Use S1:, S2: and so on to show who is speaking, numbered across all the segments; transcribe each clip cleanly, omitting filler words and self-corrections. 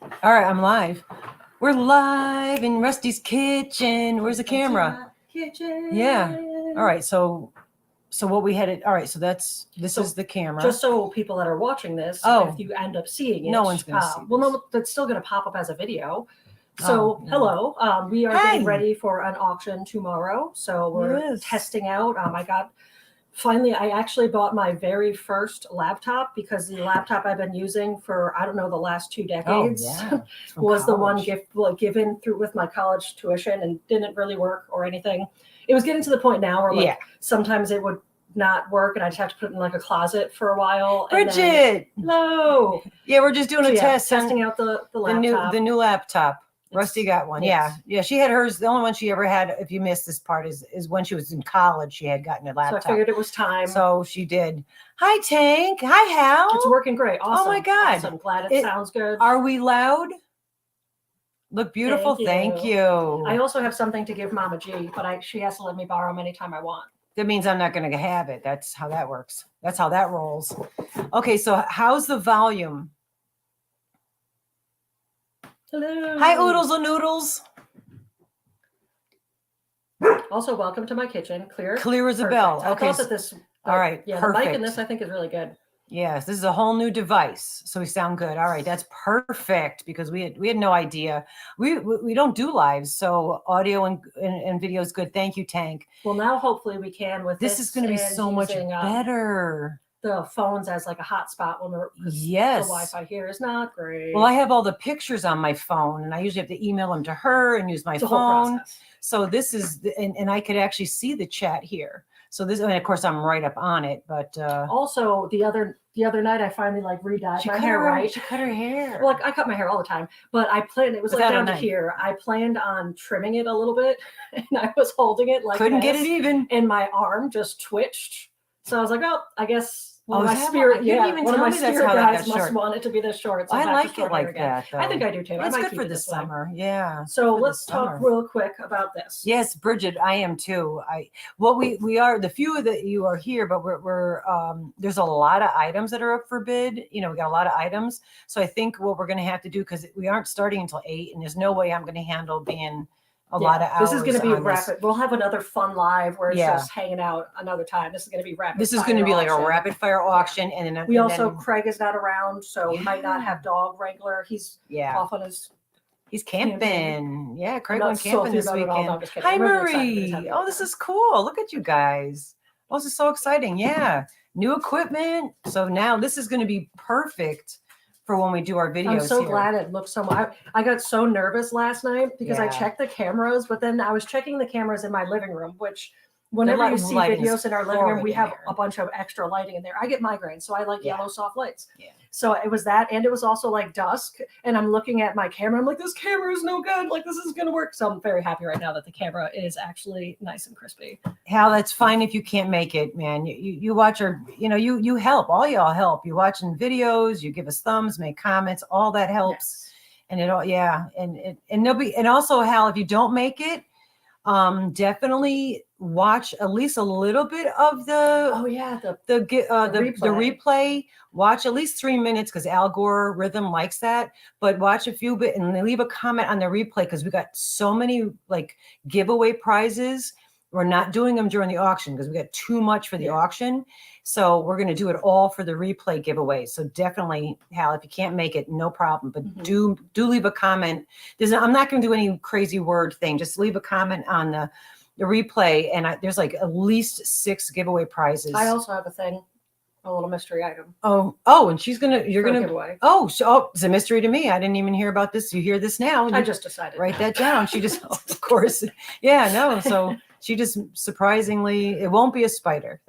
S1: All right, I'm live. We're live in Rusty's kitchen. Where's the camera?
S2: Kitchen.
S1: Yeah. All right. So what we had it. All right. So this is the camera.
S2: Just so people that are watching this, if you end up seeing it,
S1: no one's going to see.
S2: Well, no, that's still going to pop up as a video. So hello, we are getting ready for an auction tomorrow. So we're testing out. I actually bought my very first laptop because the laptop I've been using for, I don't know, the last 2 decades was the one given through with my college tuition and didn't really work or anything. It was getting to the point now where sometimes it would not work and I just have to put it in like a closet for a while.
S1: Bridget!
S2: Hello!
S1: Yeah, we're just doing a test.
S2: Testing out the laptop.
S1: The new laptop. Rusty got one. Yes. Yeah. She had hers. The only one she ever had, if you missed this part, is when she was in college. She had gotten a laptop.
S2: So I figured it was time.
S1: So she did. Hi, Tank. Hi, Hal.
S2: It's working great. Awesome.
S1: Oh my God.
S2: Awesome. Glad it sounds good.
S1: Are we loud? Look beautiful. Thank you.
S2: I also have something to give Mama G, but she has to let me borrow them anytime I want.
S1: That means I'm not going to have it. That's how that works. That's how that rolls. Okay. So how's the volume?
S2: Hello.
S1: Hi, Oodles and Noodles.
S2: Also, welcome to my kitchen. Clear
S1: as a bell. Okay.
S2: I thought that this.
S1: All right.
S2: Yeah,
S1: perfect.
S2: The mic in this I think is really good.
S1: Yes, this is a whole new device, so we sound good. All right, that's perfect because we had no idea. We don't do lives, so audio and video is good. Thank you, Tank.
S2: Well, now hopefully we can with
S1: this is going to be so much better.
S2: The phones as like a hotspot when the Wi-Fi here is not great.
S1: Well, I have all the pictures on my phone, and I usually have to email them to her and use my phone. So this is, and I could actually see the chat here. So this, and of course, I'm right up on it. But
S2: also the other night, I finally redyed my hair. Right,
S1: she cut her hair.
S2: Well, I cut my hair all the time, but I planned it was down to here. I planned on trimming it a little bit, and I was holding it
S1: couldn't get it even,
S2: and my arm just twitched. So I was like, well, I guess.
S1: One of my spirit
S2: guys must want it to be this short. So
S1: I like it like that. Though.
S2: I think I do too.
S1: It's good for the summer. Yeah.
S2: So let's talk real quick about this.
S1: Yes, Bridget, I am too. We are the few that you are here, but we're there's a lot of items that are up for bid. You know, we got a lot of items. So I think what we're going to have to do, because we aren't starting until 8, and there's no way I'm going to handle being a lot of hours.
S2: This is going to be rapid. We'll have another fun live where it's just hanging out another time. This is going to be rapid.
S1: This is going to be like a rapid fire auction, and then
S2: Craig is not around, so we might not have dog wrangler. He's off on his.
S1: He's camping. Yeah, Craig went camping this weekend. Hi, Marie. Oh, this is cool. Look at you guys. Oh, this is so exciting. Yeah, new equipment. So now this is going to be perfect for when we do our videos.
S2: I'm so glad it looks so much. I got so nervous last night because I checked the cameras, but then I was checking the cameras in my living room, which whenever you see videos in our living room, we have a bunch of extra lighting in there. I get migraines, so I like yellow soft lights. Yeah. So it was that, and it was also dusk, and I'm looking at my camera. I'm like, this camera is no good. This is going to work. So I'm very happy right now that the camera is actually nice and crispy.
S1: Hal, that's fine if you can't make it, man. You watch our, you help. All y'all help. You watching videos, you give us thumbs, make comments, all that helps. Yes. And it all, and there'll be, and also, Hal, if you don't make it, definitely watch at least a little bit of the replay. Watch at least 3 minutes because algorithm likes that. But watch a few bit and leave a comment on the replay because we got so many giveaway prizes. We're not doing them during the auction because we got too much for the auction. So we're going to do it all for the replay giveaway. So definitely, Hal, if you can't make it, no problem. But do leave a comment. I'm not going to do any crazy word thing. Just leave a comment on the replay. And there's at least 6 giveaway prizes.
S2: I also have a little mystery item.
S1: Oh, and you're going to
S2: give away.
S1: It's a mystery to me. I didn't even hear about this. You hear this now.
S2: I just decided.
S1: Write that down. She just, of course. Yeah, no. So she just surprisingly, it won't be a spider.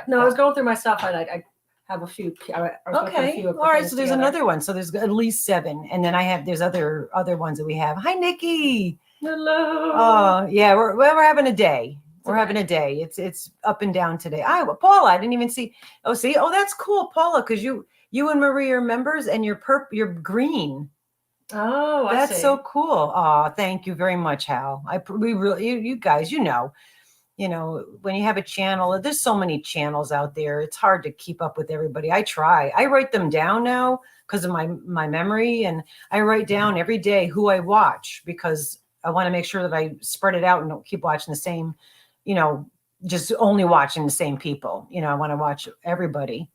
S2: No, I was going through my stuff and I have a few.
S1: Okay. All right. So there's another one. So there's at least 7. And then there's other ones that we have. Hi, Nikki.
S2: Hello.
S1: Oh, yeah. We're having a day. We're having a day. It's up and down today. Paula, I didn't even see. Oh, see. Oh, that's cool, Paula, because you and Marie are members, and you're green.
S2: Oh,
S1: that's so cool. Oh, thank you very much, Hal. We really, you guys, you know, when you have a channel, there's so many channels out there. It's hard to keep up with everybody. I try. I write them down now because of my memory, and I write down every day who I watch because I want to make sure that I spread it out and don't keep watching the same, you know, just only watching the same people. You know, I want to watch everybody.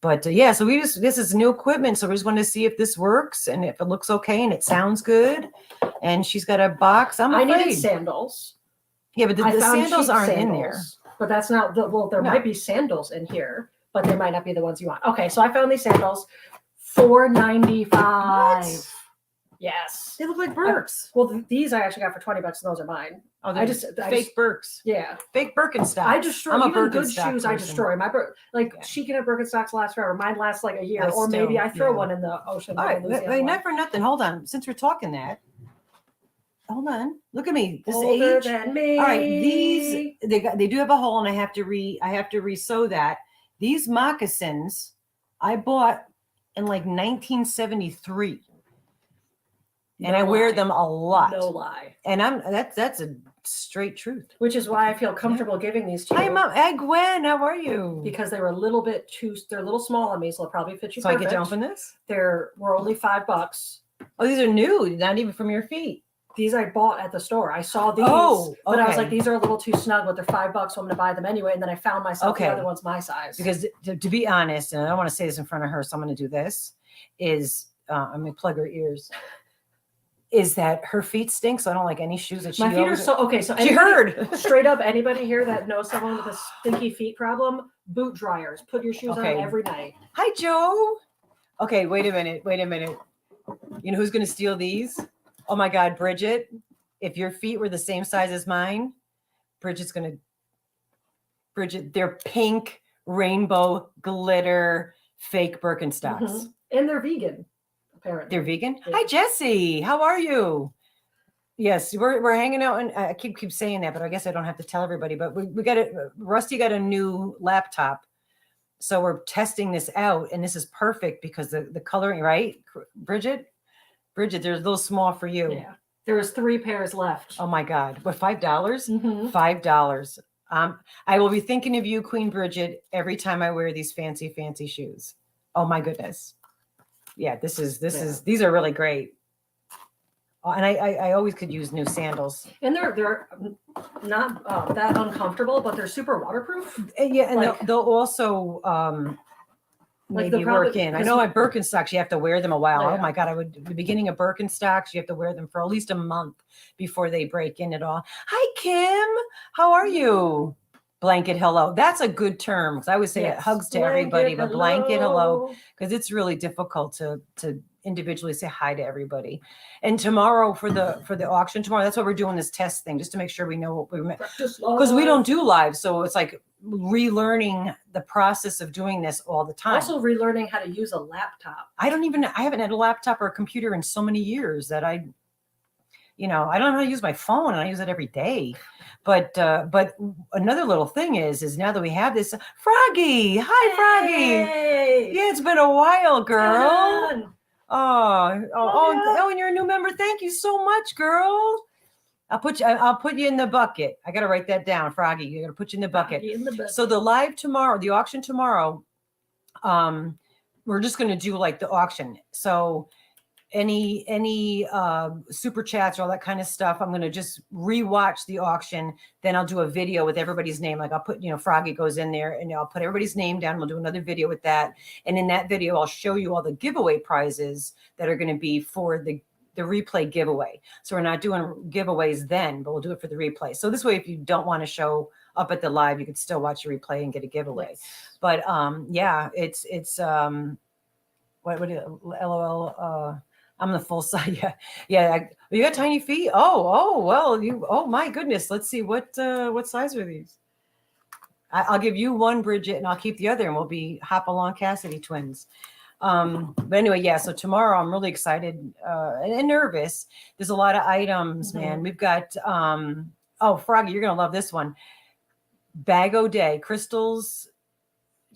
S1: But yeah, so this is new equipment. So we just wanted to see if this works and if it looks okay and it sounds good. And she's got a box. I
S2: needed sandals.
S1: Yeah, but the sandals aren't in there.
S2: But that's not there might be sandals in here, but they might not be the ones you want. Okay, so I found these sandals, $4.95. Yes,
S1: they look like Birks.
S2: Well, these I actually got for $20, and those are mine.
S1: Oh, I just Birks.
S2: Yeah,
S1: fake Birkenstocks.
S2: I destroy. I'm even good shoes. I destroy my she can have Birkenstocks last forever. Mine lasts like a year, or maybe I throw one in the ocean.
S1: All right, wait, not for nothing. Hold on, since we're talking that. Hold on. Look at me. This
S2: older
S1: age.
S2: Than me.
S1: All right. These they do have a hole, and I have to re-sew that. These moccasins I bought in like 1973. And I wear them a lot.
S2: No lie.
S1: And that's a straight truth.
S2: Which is why I feel comfortable giving these to you.
S1: Hi, Mom. Hey, Gwen. How are you?
S2: Because they were a little bit they're a little small on me, so they'll probably fit you perfect.
S1: So I get to open this?
S2: We're only $5.
S1: Oh, these are new. Not even from your feet.
S2: These I bought at the store. I saw these, but I was like, these are a little too snug, but they're $5, so I'm going to buy them anyway. And then I found myself the other one's my size. Because
S1: to be honest, and I don't want to say this in front of her, so I'm going to do this, I'm going to plug her ears, is that her feet stink, so I don't like any shoes that she
S2: My feet are so, okay, so
S1: she heard.
S2: Straight up, anybody here that knows someone with a stinky feet problem, boot dryers. Put your shoes on every night.
S1: Hi, Joe. Okay, wait a minute. You know who's going to steal these? Oh my God, Bridget, if your feet were the same size as mine, Bridget, they're pink, rainbow, glitter, fake Birkenstocks.
S2: Mm-hmm. And they're vegan, apparently.
S1: They're vegan? Yeah. Hi, Jessie. How are you? Yes, we're hanging out, and I keep saying that, but I guess I don't have to tell everybody, but we got Rusty got a new laptop. So we're testing this out, and this is perfect because the coloring, right? Bridget, there's a little small for you.
S2: Yeah. There was 3 pairs left.
S1: Oh my God. What, $5?
S2: Mm-hmm.
S1: $5. I will be thinking of you, Queen Bridget, every time I wear these fancy, fancy shoes. Oh my goodness. Yeah, these are really great. And I always could use new sandals.
S2: And they're not that uncomfortable, but they're super waterproof.
S1: And yeah, and they'll also maybe work in. I know at Birkenstocks you have to wear them a while. Yeah. Oh my God, the beginning of Birkenstocks, you have to wear them for at least a month before they break in at all. Hi, Kim. How are you? Blanket hello. That's a good term because I always say hugs to everybody, but blanket hello, because it's really difficult to individually say hi to everybody. And tomorrow for the auction tomorrow, that's what we're doing, this test thing, just to make sure we know what we meant, because we don't do live, so it's like relearning the process of doing this all the time.
S2: Also relearning how to use a laptop.
S1: I haven't had a laptop or a computer in so many years that I don't know how to use my phone, and I use it every day. But another little thing is now that we have this, Froggy, hi Froggy. Hey. Yeah, it's been a while, girl. Oh, and you're a new member. Thank you so much, girl. I'll put you in the bucket. I got to write that down, Froggy. You got to put you in the bucket. So the live tomorrow, the auction tomorrow, we're just going to do like the auction. So any super chats or all that kind of stuff, I'm going to just rewatch the auction. Then I'll do a video with everybody's name. Like I'll put, Froggy goes in there and I'll put everybody's name down. We'll do another video with that. And in that video, I'll show you all the giveaway prizes that are going to be for the replay giveaway. So we're not doing giveaways then, but we'll do it for the replay. So this way, if you don't want to show up at the live, you can still watch the replay and get a giveaway. Yes. But it's LOL. I'm the full size. Yeah. You got tiny feet. Oh, my goodness. Let's see what size are these? I'll give you one, Bridget, and I'll keep the other, and we'll be Hop-Along Cassidy twins. But anyway, yeah. So tomorrow I'm really excited and nervous. There's a lot of items, man. We've got Froggy, you're gonna love this one. Bag O' Day, Crystal's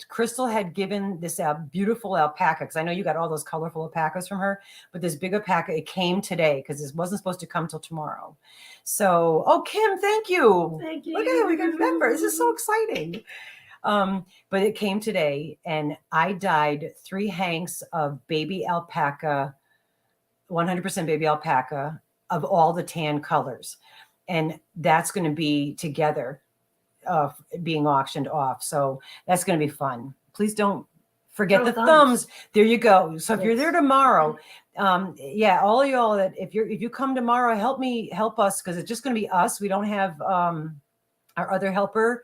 S1: Crystal had given this beautiful alpaca, because I know you got all those colorful alpacas from her, but this big alpaca, it came today because it wasn't supposed to come till tomorrow. So, oh, Kim, thank you.
S2: Thank you.
S1: Look at it, we got members. This is so exciting. But it came today, and I dyed 3 hanks of baby alpaca, 100% baby alpaca of all the tan colors. And that's going to be together being auctioned off. So that's going to be fun. Please don't forget the thumbs. There you go. So if you're there tomorrow, all of y'all that if you come tomorrow, help us, because it's just going to be us. We don't have our other helper,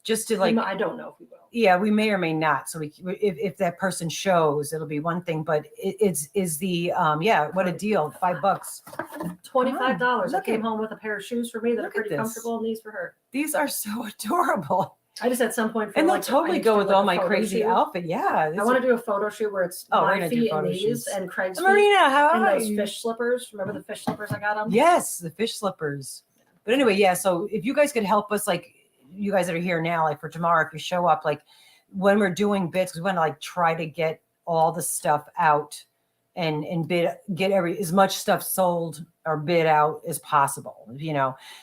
S1: just to like,
S2: I don't know if we will.
S1: Yeah, we may or may not. So if that person shows, it'll be one thing, but is the what a deal. $5.
S2: $25. I came home with a pair of shoes for me that are pretty comfortable, and these for her.
S1: These are so adorable.
S2: I just at some point
S1: and they'll totally go with all my crazy outfit. Yeah,
S2: I want to do a photo shoot where it's my feet in these and Craig's feet.
S1: Marina, how are
S2: those fish slippers? Remember the fish slippers I got them?
S1: Yes, the fish slippers. But anyway, yeah. So if you guys could help us, like you guys that are here now, like for tomorrow, if you show up, like when we're doing bits, we want to like try to get all the stuff out and get as much stuff sold or bid out as possible,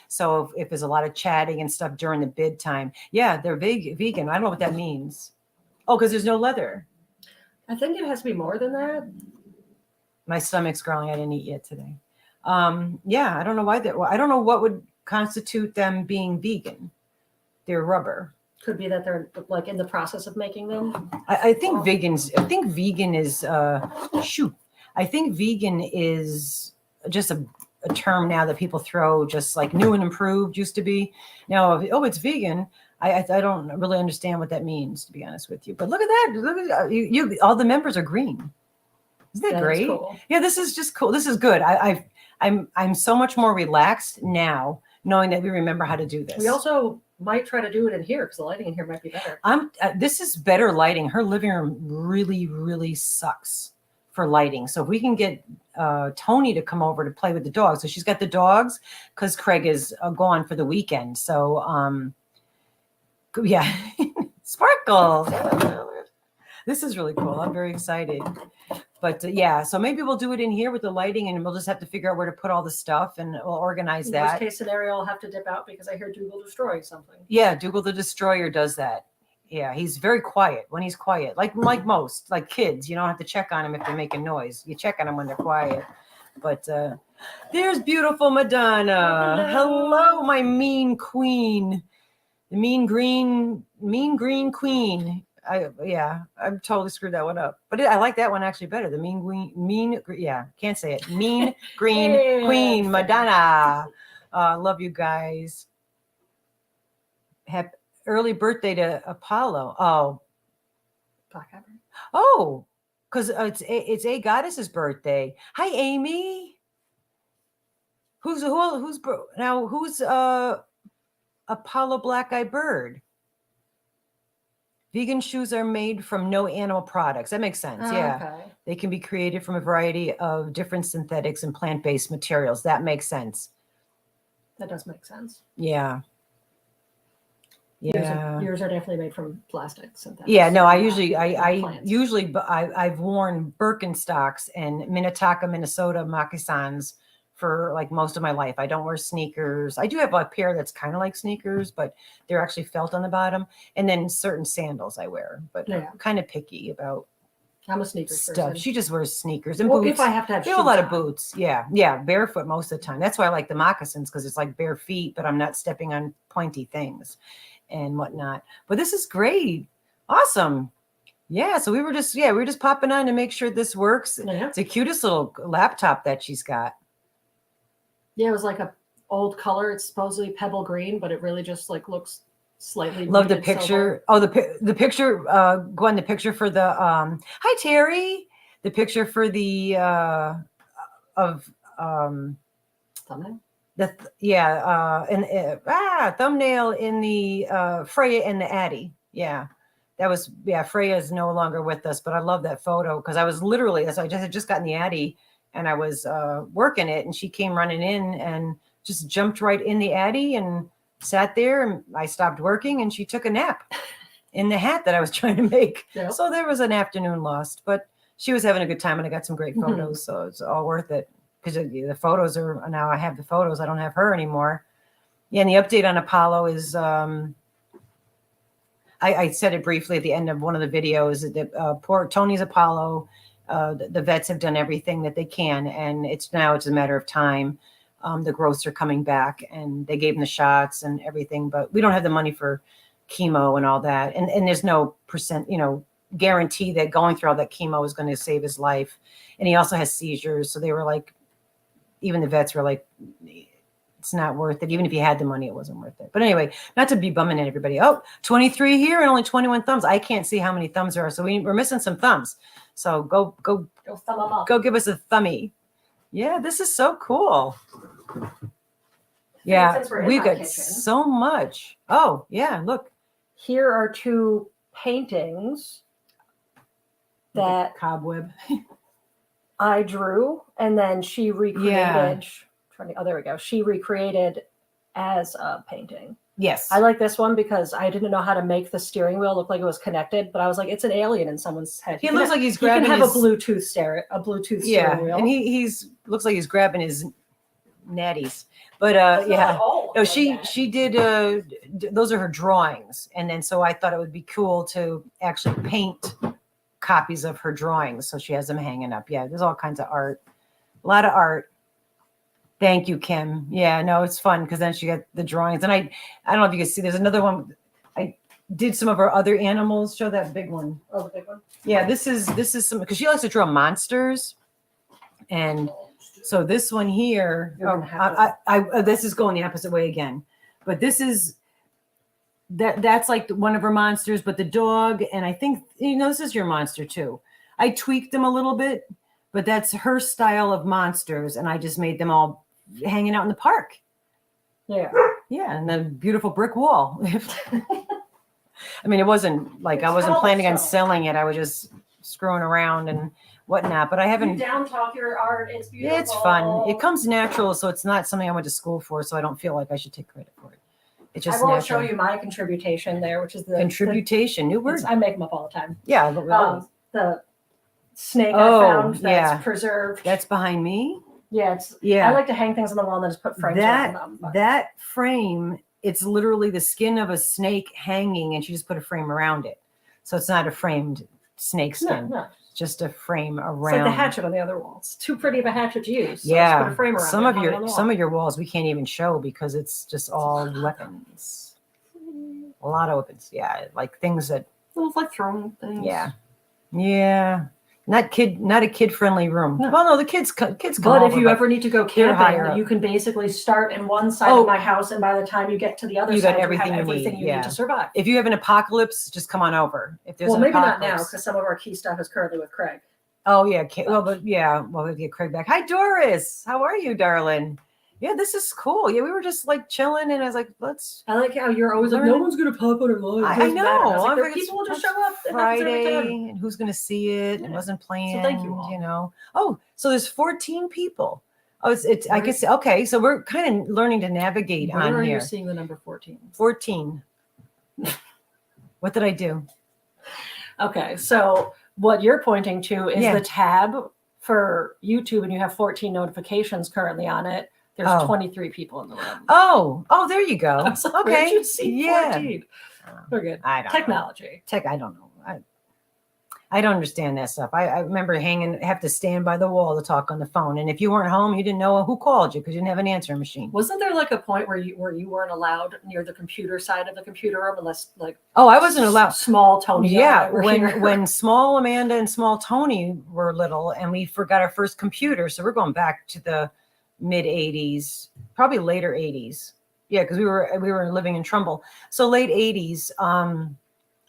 S1: So if there's a lot of chatting and stuff during the bid time, they're vegan. I don't know what that means. Oh, because there's no leather.
S2: I think it has to be more than that.
S1: My stomach's growling. I didn't eat yet today. I don't know why I don't know what would constitute them being vegan. They're rubber.
S2: Could be that they're like in the process of making them.
S1: I think vegan is I think vegan is just a term now that people throw, just like new and improved used to be. Now, it's vegan. I don't really understand what that means, to be honest with you. But look at that. Look at you. All the members are green. Isn't that great? Cool. Yeah, this is just cool. This is good. I'm so much more relaxed now, knowing that we remember how to do this.
S2: We also might try to do it in here because the lighting in here might be better.
S1: This is better lighting. Her living room really, really sucks for lighting. So if we can get Tony to come over to play with the dogs. So she's got the dogs because Craig is gone for the weekend. So sparkles. This is really cool. I'm very excited. But so maybe we'll do it in here with the lighting, and we'll just have to figure out where to put all the stuff, and we'll organize that.
S2: Worst case scenario, I'll have to dip out because I hear Dougal destroying something.
S1: Yeah, Dougal the Destroyer does that. Yeah, he's very quiet when he's quiet, like most, like kids. You don't have to check on them if they're making noise. You check on them when they're quiet. But there's beautiful Madonna. Hello, my mean queen, the mean green queen. I totally screwed that one up, but I like that one actually better. The can't say it. Mean green queen Madonna. Love you guys. Happy early birthday to Apollo. Oh, because it's a goddess's birthday. Hi, Amy. Who's Apollo Black Eye Bird? Vegan shoes are made from no animal products. That makes sense. Okay. They can be created from a variety of different synthetics and plant-based materials. That makes sense.
S2: That does make sense.
S1: Yeah.
S2: Yours are definitely made from plastic synthetics.
S1: Yeah, no, I've worn Birkenstocks and Minnetonka, Minnesota moccasins for like most of my life. I don't wear sneakers. I do have a pair that's kind of like sneakers, but they're actually felt on the bottom. And then certain sandals I wear, but I'm kind of picky about
S2: I'm a sneaker
S1: stuff.
S2: person.
S1: She just wears sneakers and boots.
S2: If I have to have
S1: a lot of boots. Yeah, barefoot most of the time. That's why I like the moccasins, because it's like bare feet, but I'm not stepping on pointy things and whatnot. But this is great. Awesome. Yeah, so we were just popping on to make sure this works. Yeah. It's the cutest little laptop that she's got.
S2: Yeah, it was like a old color. It's supposedly pebble green, but it really just like looks slightly.
S1: Love the picture. Silver. Oh, the picture. Gwen, the picture for the hi Terry. The picture for the
S2: thumbnail.
S1: Thumbnail in the Freya and the Addy. Yeah, that was Freya is no longer with us, but I love that photo because I was literally I had just gotten the Addy. And I was working it, and she came running in and just jumped right in the Addy and sat there. And I stopped working, and she took a nap in the hat that I was trying to make.
S2: Yep.
S1: So there was an afternoon lost, but she was having a good time and I got some great photos. So it's all worth it because the photos are now I have the photos. I don't have her anymore. Yeah. And the update on Apollo is, I said it briefly at the end of one of the videos that poor Tony's Apollo, the vets have done everything that they can. And it's a matter of time. The growths are coming back and they gave him the shots and everything, but we don't have the money for chemo and all that. And there's no guarantee that going through all that chemo is going to save his life. And he also has seizures. So they were like, even the vets were like, it's not worth it. Even if he had the money, it wasn't worth it. But anyway, not to be bumming at everybody. Oh, 23 here and only 21 thumbs. I can't see how many thumbs there are. So we're missing some thumbs. So go
S2: thumb them up.
S1: Go give us a thumbie. Yeah, this is so cool. Yeah, we got so much. Oh, yeah, look.
S2: Here are 2 paintings that
S1: cobweb
S2: I drew, and then she recreated. Oh, there we go. She recreated as a painting.
S1: Yes.
S2: I like this one because I didn't know how to make the steering wheel look like it was connected, but I was like, it's an alien in someone's head.
S1: He looks like he's grabbing.
S2: He can have a Bluetooth steering wheel.
S1: And he's looks like he's grabbing his natties. But yeah. No, she did. Those are her drawings, and then so I thought it would be cool to actually paint copies of her drawings, so she has them hanging up. Yeah, there's all kinds of art, a lot of art. Thank you, Kim. Yeah, no, it's fun because then she got the drawings, and I don't know if you can see. There's another one. I did some of her other animals. Show that big one.
S2: Oh, the big one.
S1: Yeah, this is some because she likes to draw monsters, and so this one here. This is going the opposite way again, but this is that's like one of her monsters, but the dog, and I think this is your monster too. I tweaked them a little bit, but that's her style of monsters, and I just made them all hanging out in the park.
S2: Yeah.
S1: Yeah, and the beautiful brick wall. I mean, it wasn't like I wasn't planning on selling it. I was just screwing around and whatnot, but I haven't.
S2: You down talk your art. It's beautiful.
S1: Yeah, it's fun. It comes natural, so it's not something I went to school for, so I don't feel like I should take credit for it. It's just
S2: I won't
S1: natural.
S2: show you my contribution there, which is the
S1: contribution. New word.
S2: I make them up all the time.
S1: Yeah, but
S2: the snake I found that's preserved.
S1: That's behind me.
S2: Yeah, I like to hang things on the wall and then just put frames around them.
S1: That frame, it's literally the skin of a snake hanging, and she just put a frame around it. So it's not a framed snake skin. No. Just a frame around.
S2: It's like the hatchet on the other wall. It's too pretty of a hatchet to use. So
S1: yeah,
S2: just put a frame around
S1: some of your walls we can't even show because it's just all weapons. A lot of weapons. Yeah, like things that.
S2: It's like throwing things.
S1: Yeah. Yeah. Not a kid-friendly room. No. Well, no, the kids come
S2: But if you ever need to go camping, you can basically start in one side of my house, and by the time you get to the other side,
S1: got everything you
S2: need to survive.
S1: If you have an apocalypse, just come on over. If there's
S2: maybe not now because some of our key stuff is currently with Craig.
S1: Oh yeah, we'll get Craig back. Hi Doris, how are you, darling? Yeah, this is cool. Yeah, we were just like chilling, and I was like, I
S2: like how you're always like, no one's gonna pop on our live.
S1: I know.
S2: Like, people will just show up
S1: Friday, and who's gonna see it? And wasn't planned. So
S2: thank you all.
S1: Oh, so there's 14 people. Oh, it's I guess okay. So we're kind of learning to navigate on here.
S2: Where are you seeing the number 14?
S1: 14. What did I do?
S2: Okay, so what you're pointing to is the tab for YouTube, and you have 14 notifications currently on it. There's 23 people in the room.
S1: Oh, there you go. Okay.
S2: You see 14. We're good.
S1: I don't
S2: Technology.
S1: know. I don't know. I don't understand that stuff. I remember have to stand by the wall to talk on the phone. And if you weren't home, you didn't know who called you because you didn't have an answering machine.
S2: Wasn't there like a point where you weren't allowed near the computer side of the computer room unless like
S1: I wasn't allowed.
S2: Small Tony.
S1: Yeah, when small Amanda and small Tony were little, and we forgot our first computer, so we're going back to the mid 80s, probably later 80s. Yeah, because we were living in Trumbull, so late 80s.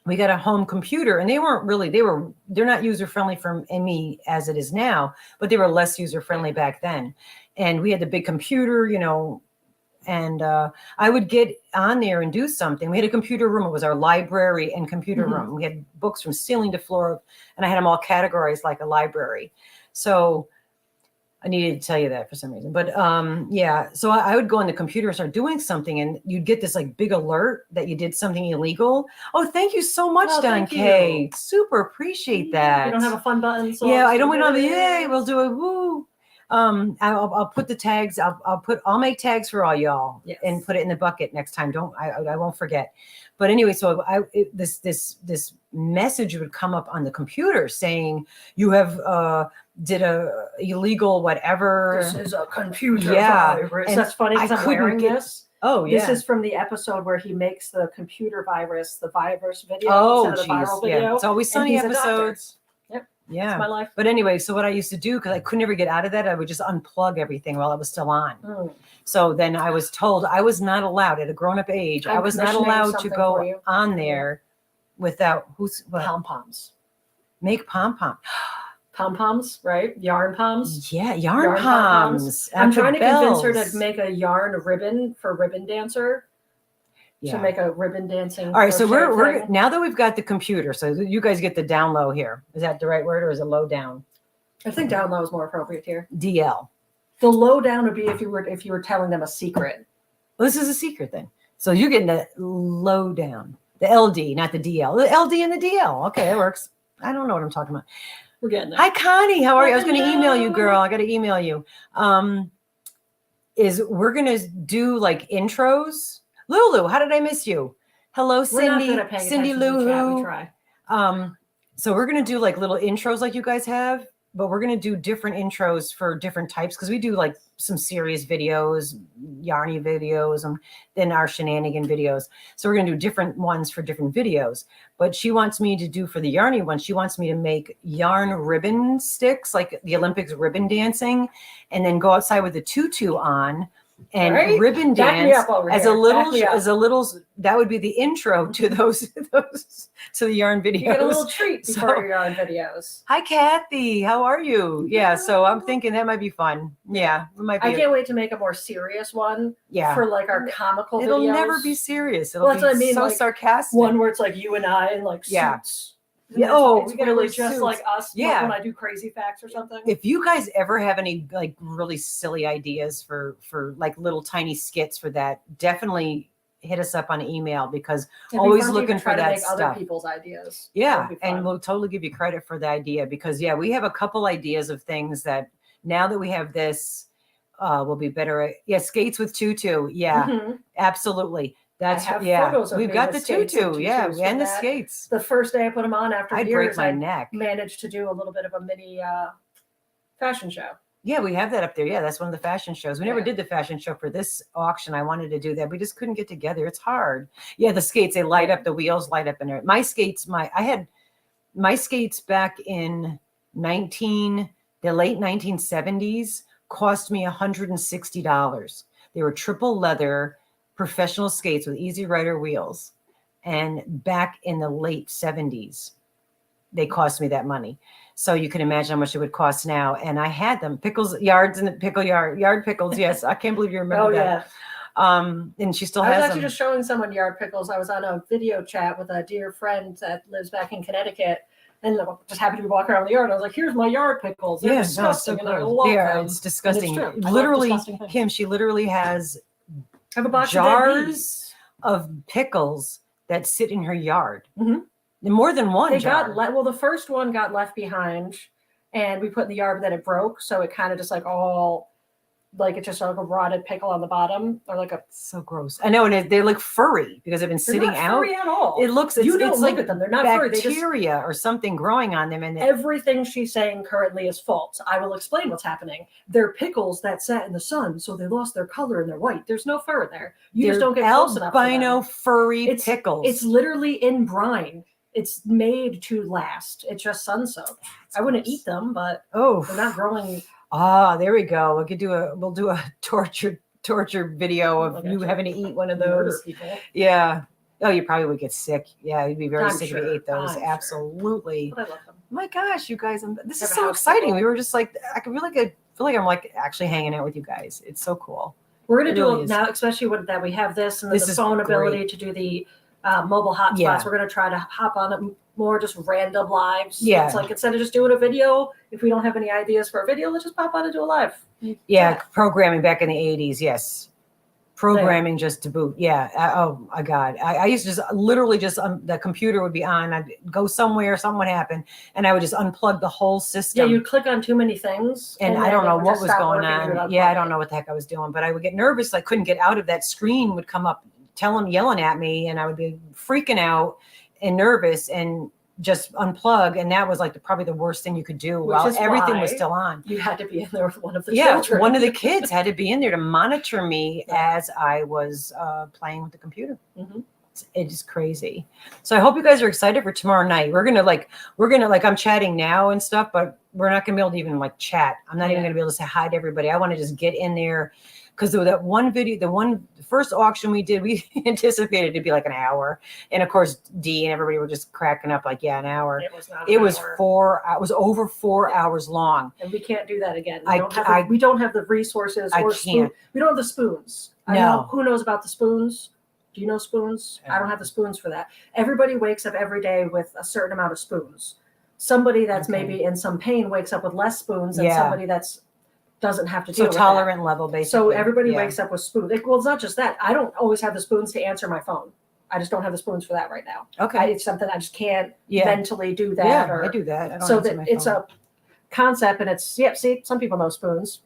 S1: We got a home computer, and they're not user friendly for me as it is now, but they were less user friendly back then. And we had the big computer, and I would get on there and do something. We had a computer room. It was our library and computer room. We had books from ceiling to floor, and I had them all categorized like a library. So I needed to tell you that for some reason. But yeah, so I would go on the computer and start doing something, and you'd get this like big alert that you did something illegal. Oh, thank you so much, Don K. Super appreciate that.
S2: You don't have a fun button. So
S1: yeah, I don't want to. Yay, we'll do a woo. I'll put the tags. I'll make tags for all y'all and put it in the bucket next time. I won't forget. But anyway, so this message would come up on the computer saying you have did a illegal whatever.
S2: This is a computer virus. That's funny because I'm wearing this.
S1: Oh, yeah.
S2: This is from the episode where he makes the computer virus, the virus video.
S1: Oh,
S2: the viral video.
S1: Yeah. It's always sunny episodes.
S2: Yep.
S1: Yeah.
S2: That's my life.
S1: But anyway, so what I used to do, because I could never get out of that, I would just unplug everything while it was still on. So then I was told I was not allowed at a grown-up age. I was not allowed to go on there without
S2: pom-poms.
S1: Make pom-pom.
S2: Pom-poms, right? Yarn poms.
S1: Yeah, yarn poms.
S2: I'm trying to convince her to make a yarn ribbon for ribbon dancer. To make a ribbon dancing.
S1: All right, so we're now that we've got the computer, so you guys get the down low here. Is that the right word, or is it low down?
S2: I think down low is more appropriate here.
S1: DL.
S2: The low down would be if you were telling them a secret.
S1: Well, this is a secret then. So you're getting the low down, the LD, not the DL. The LD and the DL. Okay, that works. I don't know what I'm talking about.
S2: We're getting there.
S1: Hi, Connie. How are you? I was going to email you, girl. I got to email you. We're going to do like intros. Lulu, how did I miss you? Hello, Cindy. Cindy Lou. So we're going to do like little intros like you guys have, but we're going to do different intros for different types because we do like some serious videos, yarny videos, and then our shenanigan videos. So we're going to do different ones for different videos. But she wants me to do for the yarny one, she wants me to make yarn ribbon sticks, like the Olympics ribbon dancing, and then go outside with the tutu on and ribbon dance as a little that would be the intro to those to the yarn videos.
S2: You get a little treat before your yarn videos.
S1: Hi Kathy, how are you? Yeah, so I'm thinking that might be fun. Yeah, it might be.
S2: I can't wait to make a more serious one. Yeah, for like our comical
S1: It'll
S2: videos.
S1: Never be serious. It'll be so like sarcastic.
S2: One where it's like you and I in like suits.
S1: Yeah.
S2: It's really just
S1: suits.
S2: Like us. Yeah. When I do crazy facts or something.
S1: If you guys ever have any like really silly ideas for like little tiny skits for that, definitely hit us up on email because always looking for that stuff.
S2: Other people's ideas.
S1: Yeah, and we'll totally give you credit for the idea because we have a couple ideas of things that now that we have this, we'll be better at. Yeah, skates with tutu. Yeah, absolutely. That's photos of we've got the tutu, and the skates.
S2: The first day I put them on after
S1: I'd break my neck.
S2: Managed to do a little bit of a mini fashion show.
S1: Yeah, we have that up there. Yeah, that's one of the fashion shows. We never did the fashion show for this auction. I wanted to do that. We just couldn't get together. It's hard. Yeah, the skates, they light up, the wheels light up in there. My skates, I had my skates back in the late 1970s cost me $160. They were triple leather professional skates with Easy Rider wheels. And back in the late 70s, they cost me that money. So you can imagine how much it would cost now. And I had them yard pickles. Yes. I can't believe you remember that. And she still has them.
S2: I was actually just showing someone yard pickles. I was on a video chat with a dear friend that lives back in Connecticut. And just happened to be walking around the yard. I was like, here's my yard pickles. They're disgusting.
S1: It's disgusting. Literally, Kim, she literally has
S2: have a box
S1: jars of pickles that sit in her yard. More than one jar.
S2: The first one got left behind and we put in the yard, but then it broke. So it kind of just like it's just like a rotted pickle on the bottom or like
S1: so gross. I know. And they look furry because they've been sitting out.
S2: Furry at all.
S1: It looks,
S2: you don't
S1: it's
S2: look
S1: like
S2: at them. They're not
S1: bacteria or something growing on them. And
S2: everything she's saying currently is false. I will explain what's happening. They're pickles that sat in the sun. So they lost their color and they're white. There's no fur in there. You just don't get close enough.
S1: Albino furry pickles.
S2: It's literally in brine. It's made to last. It's just sun soaked. I wouldn't eat them, but they're not growing.
S1: There we go. We'll do a torture video of you having to eat one of those. Yeah. Oh, you probably would get sick. Yeah, you'd be very sick if you ate those. Absolutely.
S2: But I love them.
S1: My gosh, you guys! This is so exciting. We were just like, I feel like I'm like actually hanging out with you guys. It's so cool.
S2: We're gonna do it now, especially with that we have this and then the phone ability to do the mobile hotspots. We're going to try to hop on more just random lives.
S1: Yeah.
S2: It's like, instead of just doing a video, if we don't have any ideas for a video, let's just pop out and do a live.
S1: Yeah. Programming back in the 80s. Yes. Programming just to boot. Yeah. Oh my God. I used to just literally just, the computer would be on. I'd go somewhere, something would happen, and I would just unplug the whole system.
S2: Yeah, you'd click on too many things.
S1: And I don't know what was going on. Yeah, I don't know what the heck I was doing, but I would get nervous. I couldn't get out of that screen, would come up, yelling at me, and I would be freaking out and nervous and just unplug. And that was like probably the worst thing you could do while everything was still on.
S2: You had to be in there with one of the children.
S1: One of the kids had to be in there to monitor me as I was playing with the computer. Mm-hmm. It is crazy. So I hope you guys are excited for tomorrow night. We're gonna I'm chatting now and stuff, but we're not gonna be able to even like chat. I'm not even gonna be able to say hi to everybody. I want to just get in there, because that one video, the first auction we did, we anticipated to be like an hour, and of course D and everybody were just cracking up like, an hour. It was over 4 hours long,
S2: and we can't do that again.
S1: We
S2: don't have the resources. We don't have the spoons.
S1: No.
S2: Who knows about the spoons? Do you know spoons? I don't have the spoons for that. Everybody wakes up every day with a certain amount of spoons. Somebody that's maybe in some pain wakes up with less spoons than somebody that's doesn't have to deal with
S1: tolerant level, basically.
S2: So everybody wakes up with spoons. Well, it's not just that. I don't always have the spoons to answer my phone. I just don't have the spoons for that right now.
S1: Okay.
S2: It's something I just can't mentally do that.
S1: Yeah, I do that. I don't
S2: so that it's a concept, and it's see, some people know spoons.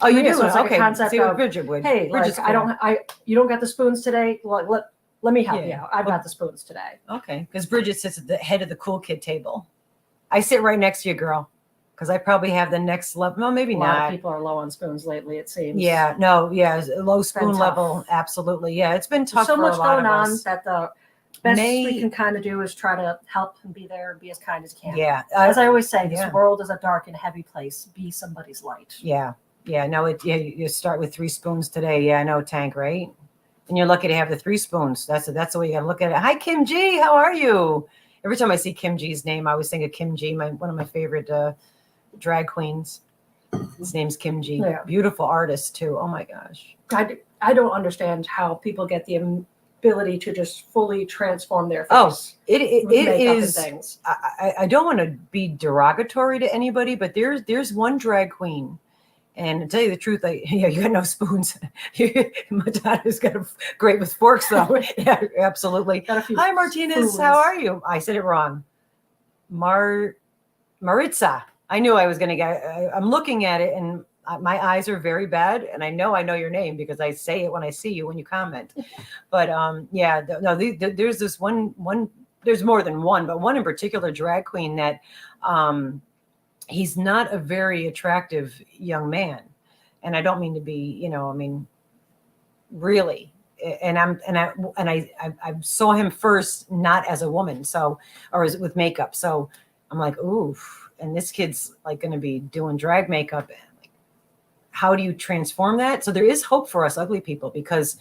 S1: Oh, you do?
S2: So it's like a concept of,
S1: Bridget would.
S2: Hey,
S1: Bridget's
S2: you don't got the spoons today? Let me help you out. I've got the spoons today.
S1: Okay, because Bridget sits at the head of the cool kid table. I sit right next to you, girl, because I probably have the next level. No, maybe not.
S2: A lot of people are low on spoons lately, it seems.
S1: Low spoon level. Absolutely. Yeah, it's been tough.
S2: So
S1: for
S2: much
S1: a lot
S2: going
S1: of
S2: on
S1: us.
S2: that the best we can kind of do is try to help and be there and be as kind as you can.
S1: Yeah.
S2: As I always say, this world is a dark and heavy place. Be somebody's light.
S1: Yeah. Yeah. No, you start with 3 spoons today. Yeah, I know, Tank, right? And you're lucky to have the 3 spoons. That's the way you got to look at it. Hi, Kim G. How are you? Every time I see Kim G's name, I always think of Kim G, one of my favorite drag queens. His name's Kim G. Yeah. Beautiful artist, too. Oh, my gosh.
S2: I don't understand how people get the ability to just fully transform their face.
S1: Oh, it is. I don't want to be derogatory to anybody, but there's one drag queen. And to tell you the truth, you got no spoons. Madonna's got great with forks, though. Yeah, absolutely. Hi, Martinez. Spoons. How are you? I said it wrong. Maritza. I knew I was going to get. I'm looking at it, and my eyes are very bad, and I know your name because I say it when I see you when you comment. But there's this one. There's more than one, but one in particular, drag queen that. He's not a very attractive young man, and I don't mean to be, really. And I saw him first not as a woman, with makeup. So I'm like, oof. And this kid's like going to be doing drag makeup. Like, how do you transform that? So there is hope for us ugly people, because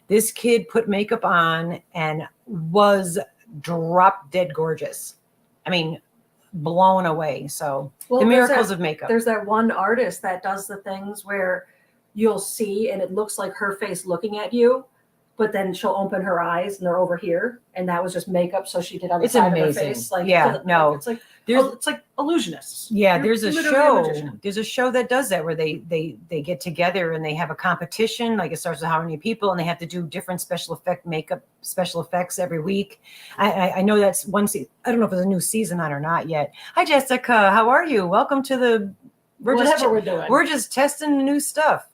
S1: this kid put makeup on and was drop dead gorgeous. I mean, blown away. So the miracles of makeup.
S2: There's that one artist that does the things where you'll see and it looks like her face looking at you, but then she'll open her eyes and they're over here, and that was just makeup. So she did on the side of her face. Like, it's like illusionists.
S1: Yeah, there's a show. There's a show that does that where they get together and they have a competition. Like, it starts with how many people, and they have to do different special effects every week. I know that's one season. I don't know if there's a new season on or not yet. Hi, Jessica. How are you? Welcome to the.
S2: We're doing.
S1: We're just testing the new stuff.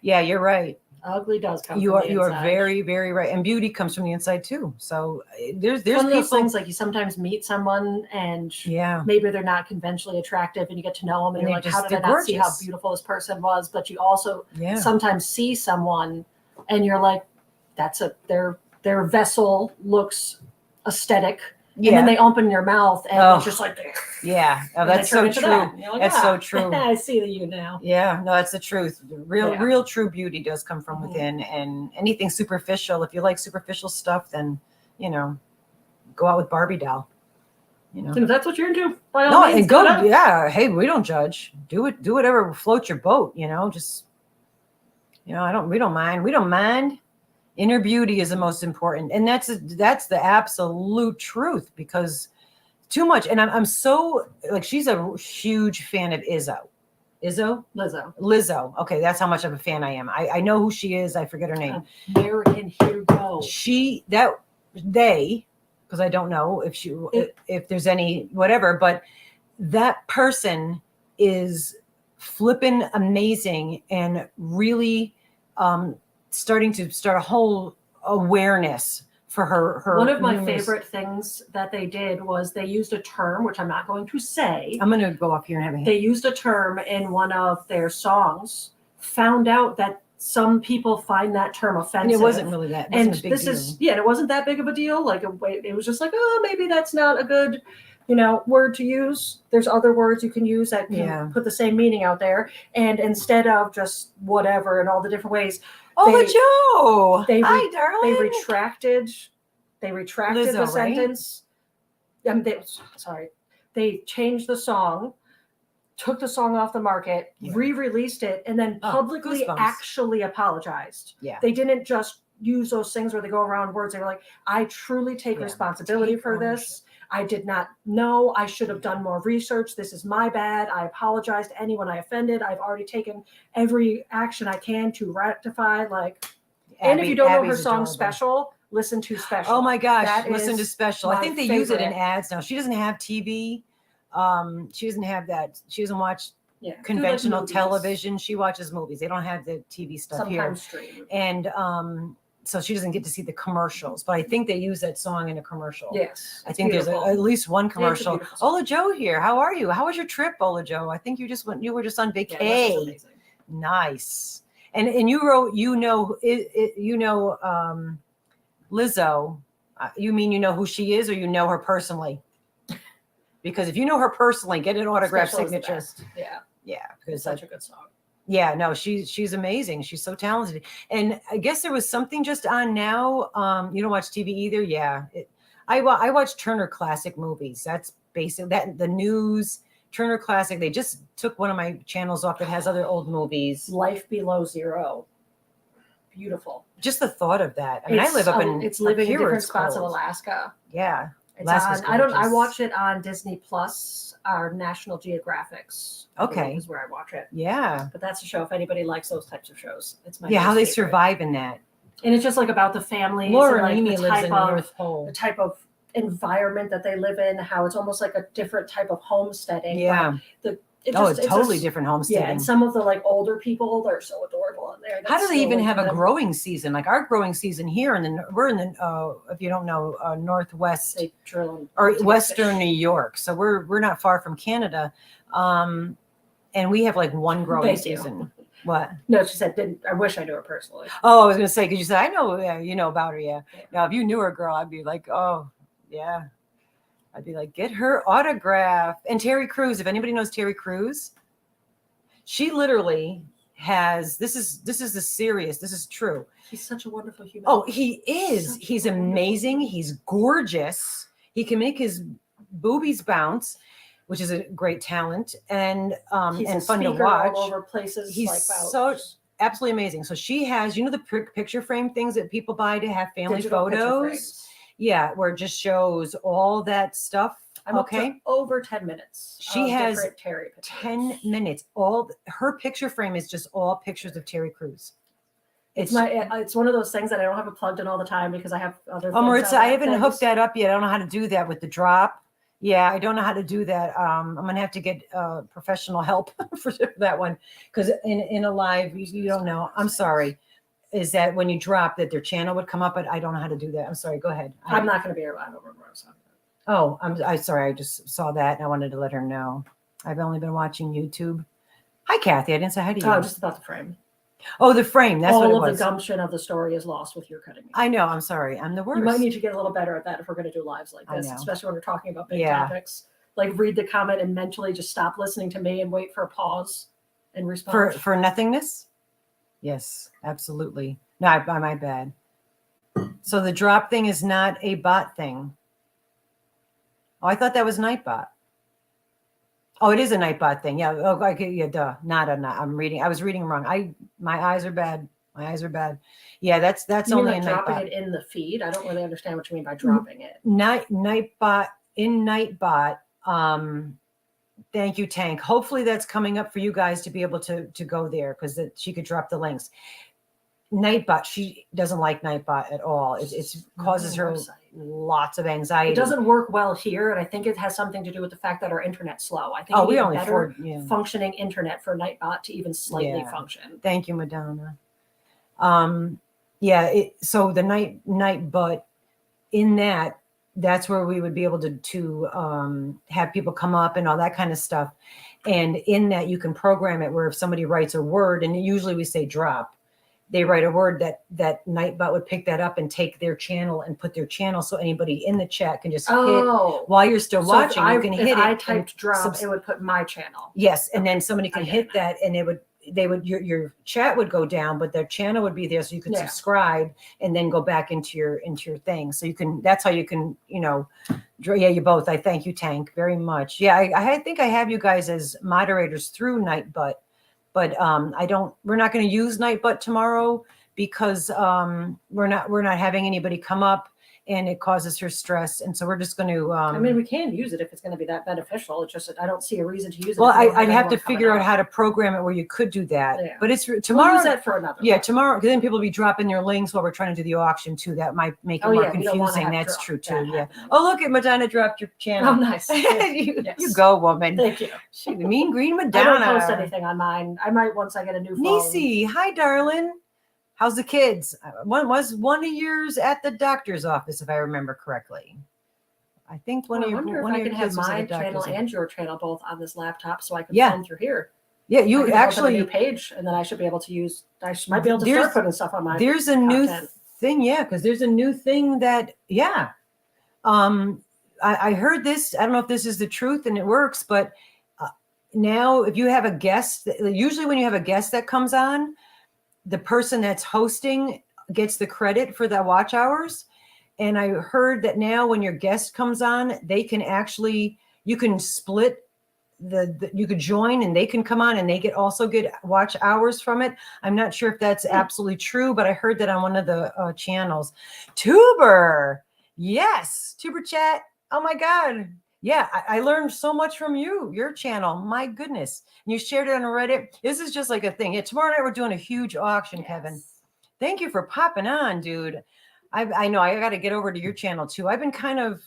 S1: Yeah, you're right.
S2: Ugly does come.
S1: You are very, very right, and beauty comes from the inside too. So there's
S2: one of those things, like, you sometimes meet someone and maybe they're not conventionally attractive, and you get to know them, and you're like, how did I not see how beautiful this person was? But you also sometimes see someone, and you're like, their vessel looks aesthetic. And then they open your mouth and it's just like,
S1: that's so true. Like, that's so true.
S2: I see you now.
S1: Yeah, no, that's the truth. Real true beauty does come from within, and anything superficial. If you like superficial stuff, then go out with Barbie doll.
S2: If that's what you're into, by all means,
S1: and go. Yeah, hey, we don't judge. Do it. Do whatever floats your boat. Just we don't mind. We don't mind. Inner beauty is the most important, and that's the absolute truth, because too much. And I'm so like, she's a huge fan of Lizzo. Okay, that's how much of a fan I am. I know who she is. I forget her name.
S2: American Hero.
S1: Because I don't know if there's any whatever, but that person is flippin' amazing and really starting to start a whole awareness for her.
S2: One of my favorite things that they did was they used a term, which I'm not going to say.
S1: I'm going to go up here and have a
S2: They used a term in one of their songs, found out that some people find that term offensive.
S1: And it wasn't really that. It wasn't a big deal.
S2: It wasn't that big of a deal. Like it was just like, oh, maybe that's not a good, word to use. There's other words you can use that can put the same meaning out there. And instead of just whatever and all the different ways.
S1: Joe.
S2: Hi, darling. They retracted
S1: Lizzo,
S2: the sentence. They changed the song, took the song off the market, re-released it, and then publicly actually apologized.
S1: Yeah.
S2: They didn't just use those things where they go around words. They were like, I truly take responsibility for this. I did not know. I should have done more research. This is my bad. I apologize to anyone I offended. I've already taken every action I can to rectify. And if you don't know her song Special, listen to Special.
S1: Oh my gosh, listen to Special. I think they use it in ads now. She doesn't have TV. She doesn't have that. She doesn't watch conventional television. She watches movies. They don't have the TV stuff here.
S2: Stream.
S1: And so she doesn't get to see the commercials. But I think they use that song in a commercial.
S2: Yes.
S1: I think there's at least one commercial. Ola Joe here. How are you? How was your trip, Ola Joe? I think you were just on vacation. Yeah, nice. And you wrote, Lizzo. You mean you know who she is, or you know her personally? Because if you know her personally, get an autograph signature. Yeah, because
S2: such a good song.
S1: Yeah, no, she's amazing. She's so talented. And I guess there was something just on now. You don't watch TV either? Yeah. I watch Turner Classic Movies. That's basic. That the news, Turner Classic. They just took one of my channels off that has other old movies.
S2: Life Below Zero. Beautiful.
S1: Just the thought of that. I mean, I live
S2: it's living in different spots of Alaska.
S1: Yeah.
S2: I watch it on Disney Plus, our National Geographics.
S1: Okay.
S2: Is where I watch it.
S1: Yeah.
S2: But that's a show if anybody likes those types of shows. It's my
S1: how they
S2: favorite.
S1: Survive in that.
S2: And it's just like about the family.
S1: Laura and Mimi lives in the North Pole.
S2: The type of environment that they live in, how it's almost like a different type of homesteading.
S1: Yeah. It's totally different homesteading. Yeah,
S2: and some of the older people, they're so adorable on there.
S1: How do they even have a growing season? Like our growing season here, we're in the if you don't know, Northwest or Western New York. So we're not far from Canada, and we have one growing season. What?
S2: No, she said, I wish I knew her personally.
S1: Oh, I was going to say, because you said, I know, you know about her, yeah. Now, if you knew her, girl, I'd be like, oh, yeah. I'd be like, get her autograph. And Terry Crews, if anybody knows Terry Crews, she literally has, this is true.
S2: He's such a wonderful human.
S1: Oh, he is. He's amazing. He's gorgeous. He can make his boobies bounce, which is a great talent and fun to watch.
S2: All over places.
S1: He's so absolutely amazing. So she has, the picture frame things that people buy to have family
S2: digital
S1: photos. Yeah, where it just shows all that stuff.
S2: I'm up to over 10 minutes.
S1: She has
S2: Terry
S1: 10 minutes. All her picture frame is just all pictures of Terry Crews.
S2: It's one of those things that I don't have it plugged in all the time because I have other things.
S1: Maritza, I haven't hooked that up yet. I don't know how to do that with the drop. Yeah, I don't know how to do that. I'm gonna have to get professional help for that one because in a live you don't know. I'm sorry. Is that when you drop that their channel would come up, but I don't know how to do that. I'm sorry. Go ahead.
S2: I'm not going to be around. I don't remember what I was talking
S1: about. Oh, I'm sorry. I just saw that and I wanted to let her know. I've only been watching YouTube. Hi, Kathy. I didn't say hi to you.
S2: Oh, just about the frame.
S1: Oh, the frame. That's what it was.
S2: All of the gumption of the story is lost with your cutting me.
S1: I know. I'm sorry. I'm the worst.
S2: You might need to get a little better at that if we're going to do lives like this, especially when we're talking about big topics. Read the comment and mentally just stop listening to me and wait for a pause and respond.
S1: For nothingness? Yes, absolutely. No, my bad. So the drop thing is not a bot thing. Oh, I thought that was Nightbot. Oh, it is a Nightbot thing. Yeah. Oh, okay. Yeah. Duh. Not. I was reading wrong. My eyes are bad. Yeah. That's only a Nightbot.
S2: Dropping it in the feed. I don't really understand what you mean by dropping it.
S1: Nightbot in Nightbot, thank you, Tank. Hopefully that's coming up for you guys to be able to go there, because she could drop the links. Nightbot, she doesn't like Nightbot at all. It causes her lots of anxiety.
S2: It doesn't work well here, and I think it has something to do with the fact that our internet's slow. I think
S1: we
S2: need
S1: only
S2: a better functioning internet for Nightbot to even slightly function.
S1: Thank you, Madonna. So the Nightbot, in that's where we would be able to have people come up and all that kind of stuff. And in that, you can program it where if somebody writes a word, and usually we say drop, they write a word, that Nightbot would pick that up and take their channel and put their channel, so anybody in the chat can just hit while you're still watching. You can hit it. If
S2: I typed drop, it would put my channel.
S1: Yes, and then somebody can hit that, and your chat would go down, but their channel would be there, so you could subscribe and then go back into your thing. So you can. That's how you can. You both. I thank you, Tank, very much. Yeah, I think I have you guys as moderators through Nightbot. But we're not going to use Nightbot tomorrow, because we're not having anybody come up, and it causes her stress. And so we're just going to,
S2: I mean, we can use it if it's going to be that beneficial. It's just, I don't see a reason to use it.
S1: Well, I'd have to figure out how to program it where you could do that, but it's tomorrow.
S2: We'll use that for another one.
S1: Tomorrow, because then people will be dropping their links while we're trying to do the auction too. That might make it more confusing. That's true too. Yeah. Oh, look at Madonna dropped your channel.
S2: Oh, nice.
S1: You go, woman.
S2: Thank you.
S1: She, the mean green Madonna.
S2: I don't post anything on mine. I might once I get a new phone.
S1: Nisi, hi, darling. How's the kids? One of yours at the doctor's office, if I remember correctly. I think one of your kids was at the doctor's office. I can have my channel
S2: and your channel both on this laptop, so I can film through here.
S1: Yeah, you actually
S2: open a new page, and then I should be able to use. Might be able to start putting stuff on my.
S1: There's a new thing, because there's a new thing that I heard this. I don't know if this is the truth and it works, but now if you have a guest, usually when you have a guest that comes on, the person that's hosting gets the credit for the watch hours. And I heard that now when your guest comes on, they can actually, you can split you could join and they can come on and they also get watch hours from it. I'm not sure if that's absolutely true, but I heard that on one of the channels. Tuber. Yes. Tuber chat. Oh my God. Yeah, I learned so much from your channel. My goodness. And you shared it on Reddit. This is just like a thing. Yeah, tomorrow night we're doing a huge auction, Kevin. Thank you for popping on, dude. I know I got to get over to your channel too. I've been kind of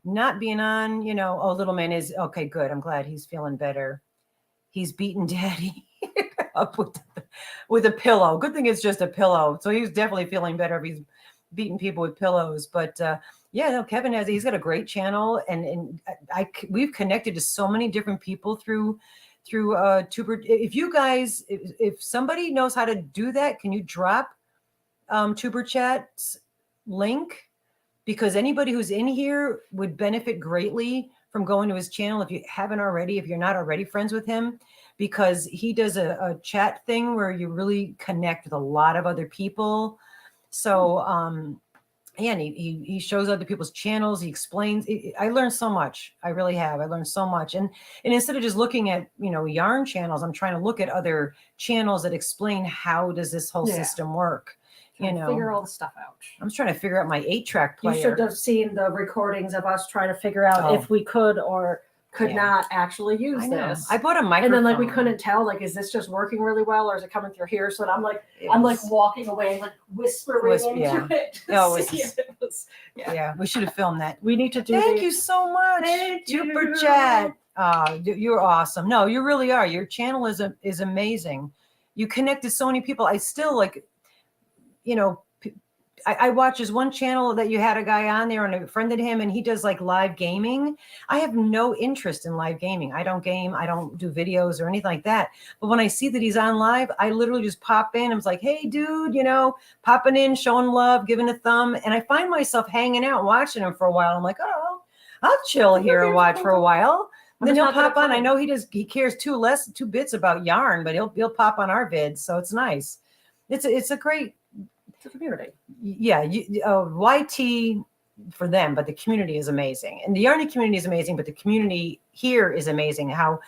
S1: not being on, little man is okay. Good. I'm glad he's feeling better. He's beating daddy up with a pillow. Good thing it's just a pillow. So he's definitely feeling better if he's beating people with pillows. But Kevin he's got a great channel, and we've connected to so many different people through Tuber. If you guys, if somebody knows how to do that, can you drop Tuber Chat's link? Because anybody who's in here would benefit greatly from going to his channel if you haven't already, if you're not already friends with him, because he does a chat thing where you really connect with a lot of other people. So and he shows other people's channels. He explains. I learned so much. I really have. I learned so much. And instead of just looking at, yarn channels, I'm trying to look at other channels that explain how does this whole system work.
S2: Figure all the stuff out.
S1: I'm trying to figure out my 8-track player.
S2: You should have seen the recordings of us trying to figure out if we could or could not actually use this.
S1: I bought a microphone.
S2: And then we couldn't tell, is this just working really well or is it coming through here? So I'm walking away, whispering into it.
S1: We should have filmed that.
S2: We need to do
S1: Thank you so much. Super chat. You're awesome. No, you really are. Your channel is amazing. You connected so many people. I still I watch his one channel that you had a guy on there and I friended him and he does live gaming. I have no interest in live gaming. I don't game. I don't do videos or anything like that. But when I see that he's on live, I literally just pop in. I'm like, hey, dude, popping in, showing love, giving a thumb. And I find myself hanging out, watching him for a while. I'm like, oh, I'll chill here and watch for a while. And then he'll pop on. I know he cares two bits about yarn, but he'll pop on our vids. So it's nice. It's a great
S2: community.
S1: Yeah, YT for them, but the community is amazing, and the yarny community is amazing. But the community here is amazing. How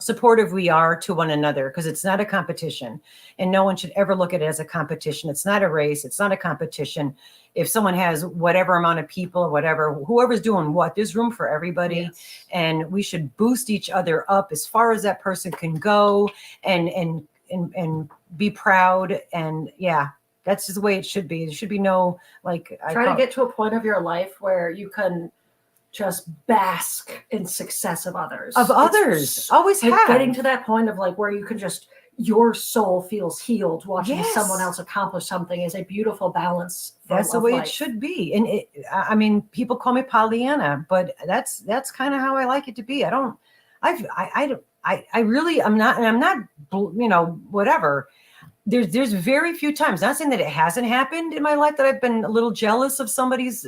S1: supportive we are to one another, because it's not a competition, and no one should ever look at it as a competition. It's not a race. It's not a competition. If someone has whatever amount of people or whatever, whoever's doing what, there's room for everybody.
S2: Yes.
S1: And we should boost each other up as far as that person can go, and be proud. And yeah, that's just the way it should be. There should be no, like,
S2: try to get to a point of your life where you can just bask in success of others.
S1: Always
S2: like
S1: have.
S2: getting to that point of like where you can just, your soul feels healed watching
S1: Yes.
S2: someone else accomplish something is a beautiful balance.
S1: That's the way it should be. And I mean, people call me Pollyanna, but that's kind of how I like it to be. I'm not, whatever. There's very few times, not saying that it hasn't happened in my life, that I've been a little jealous of somebody's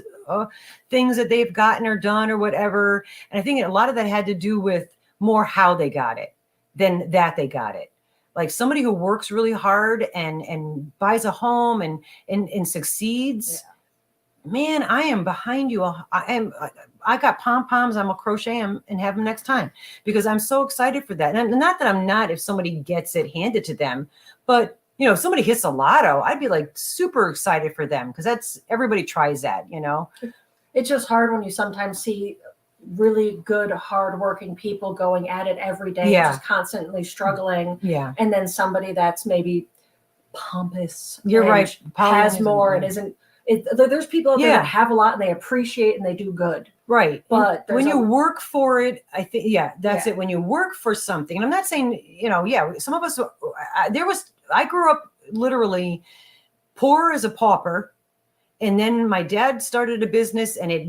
S1: things that they've gotten or done or whatever. And I think a lot of that had to do with more how they got it than that they got it. Like somebody who works really hard and buys a home and succeeds, man, I am behind you. I got pom-poms. I'm a crochet and have them next time, because I'm so excited for that. And not that I'm not, if somebody gets it handed to them, but if somebody hits a lotto, I'd be like super excited for them, because everybody tries that,
S2: It's just hard when you sometimes see really good, hardworking people going at it every day, just constantly struggling.
S1: Yeah.
S2: And then somebody that's maybe pompous.
S1: You're right.
S2: Has more and isn't. There's people out there that have a lot and they appreciate and they do good.
S1: Right.
S2: But
S1: when you work for it, I think, that's it. When you work for something, and I'm not saying, some of us, I grew up literally poor as a pauper. And then my dad started a business and it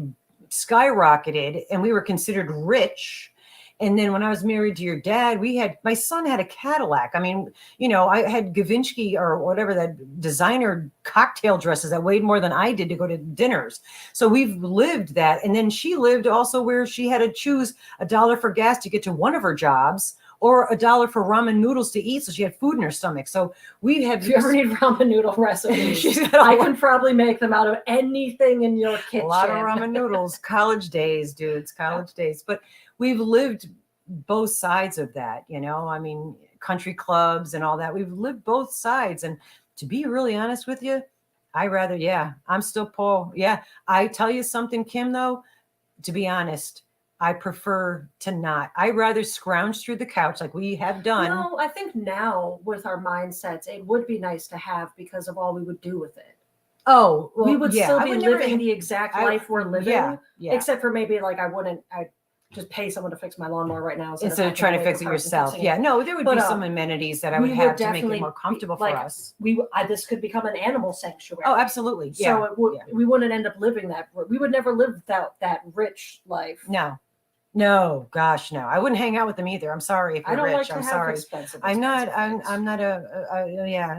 S1: skyrocketed and we were considered rich. And then when I was married to your dad, my son had a Cadillac. I mean, I had Gavinsky or whatever, that designer cocktail dresses that weighed more than I did to go to dinners. So we've lived that. And then she lived also where she had to choose $1 for gas to get to one of her jobs, or $1 for ramen noodles to eat, so she had food in her stomach. So we had.
S2: If you ever need ramen noodle recipes, I can probably make them out of anything in your kitchen.
S1: A lot of ramen noodles. College days, dudes. College days. But we've lived both sides of that. I mean, country clubs and all that. We've lived both sides. And to be really honest with you, I'm still poor. Yeah, I tell you something, Kim. Though, to be honest, I prefer to not. I'd rather scrounge through the couch like we have done.
S2: No, I think now with our mindsets, it would be nice to have, because of all we would do with it.
S1: Oh, well,
S2: we would still be living the exact life we're living,
S1: yeah.
S2: Except for maybe like I'd just pay someone to fix my lawnmower right now
S1: instead of trying to fix it yourself. Yeah, no, there would be some amenities that I would have to make it more comfortable for us.
S2: This could become an animal sanctuary.
S1: Oh, absolutely. Yeah.
S2: So we wouldn't end up living that. We would never live without that rich life.
S1: No, gosh, no. I wouldn't hang out with them either. I'm sorry if you're rich.
S2: Like to
S1: I'm
S2: have
S1: sorry.
S2: expensive
S1: I'm not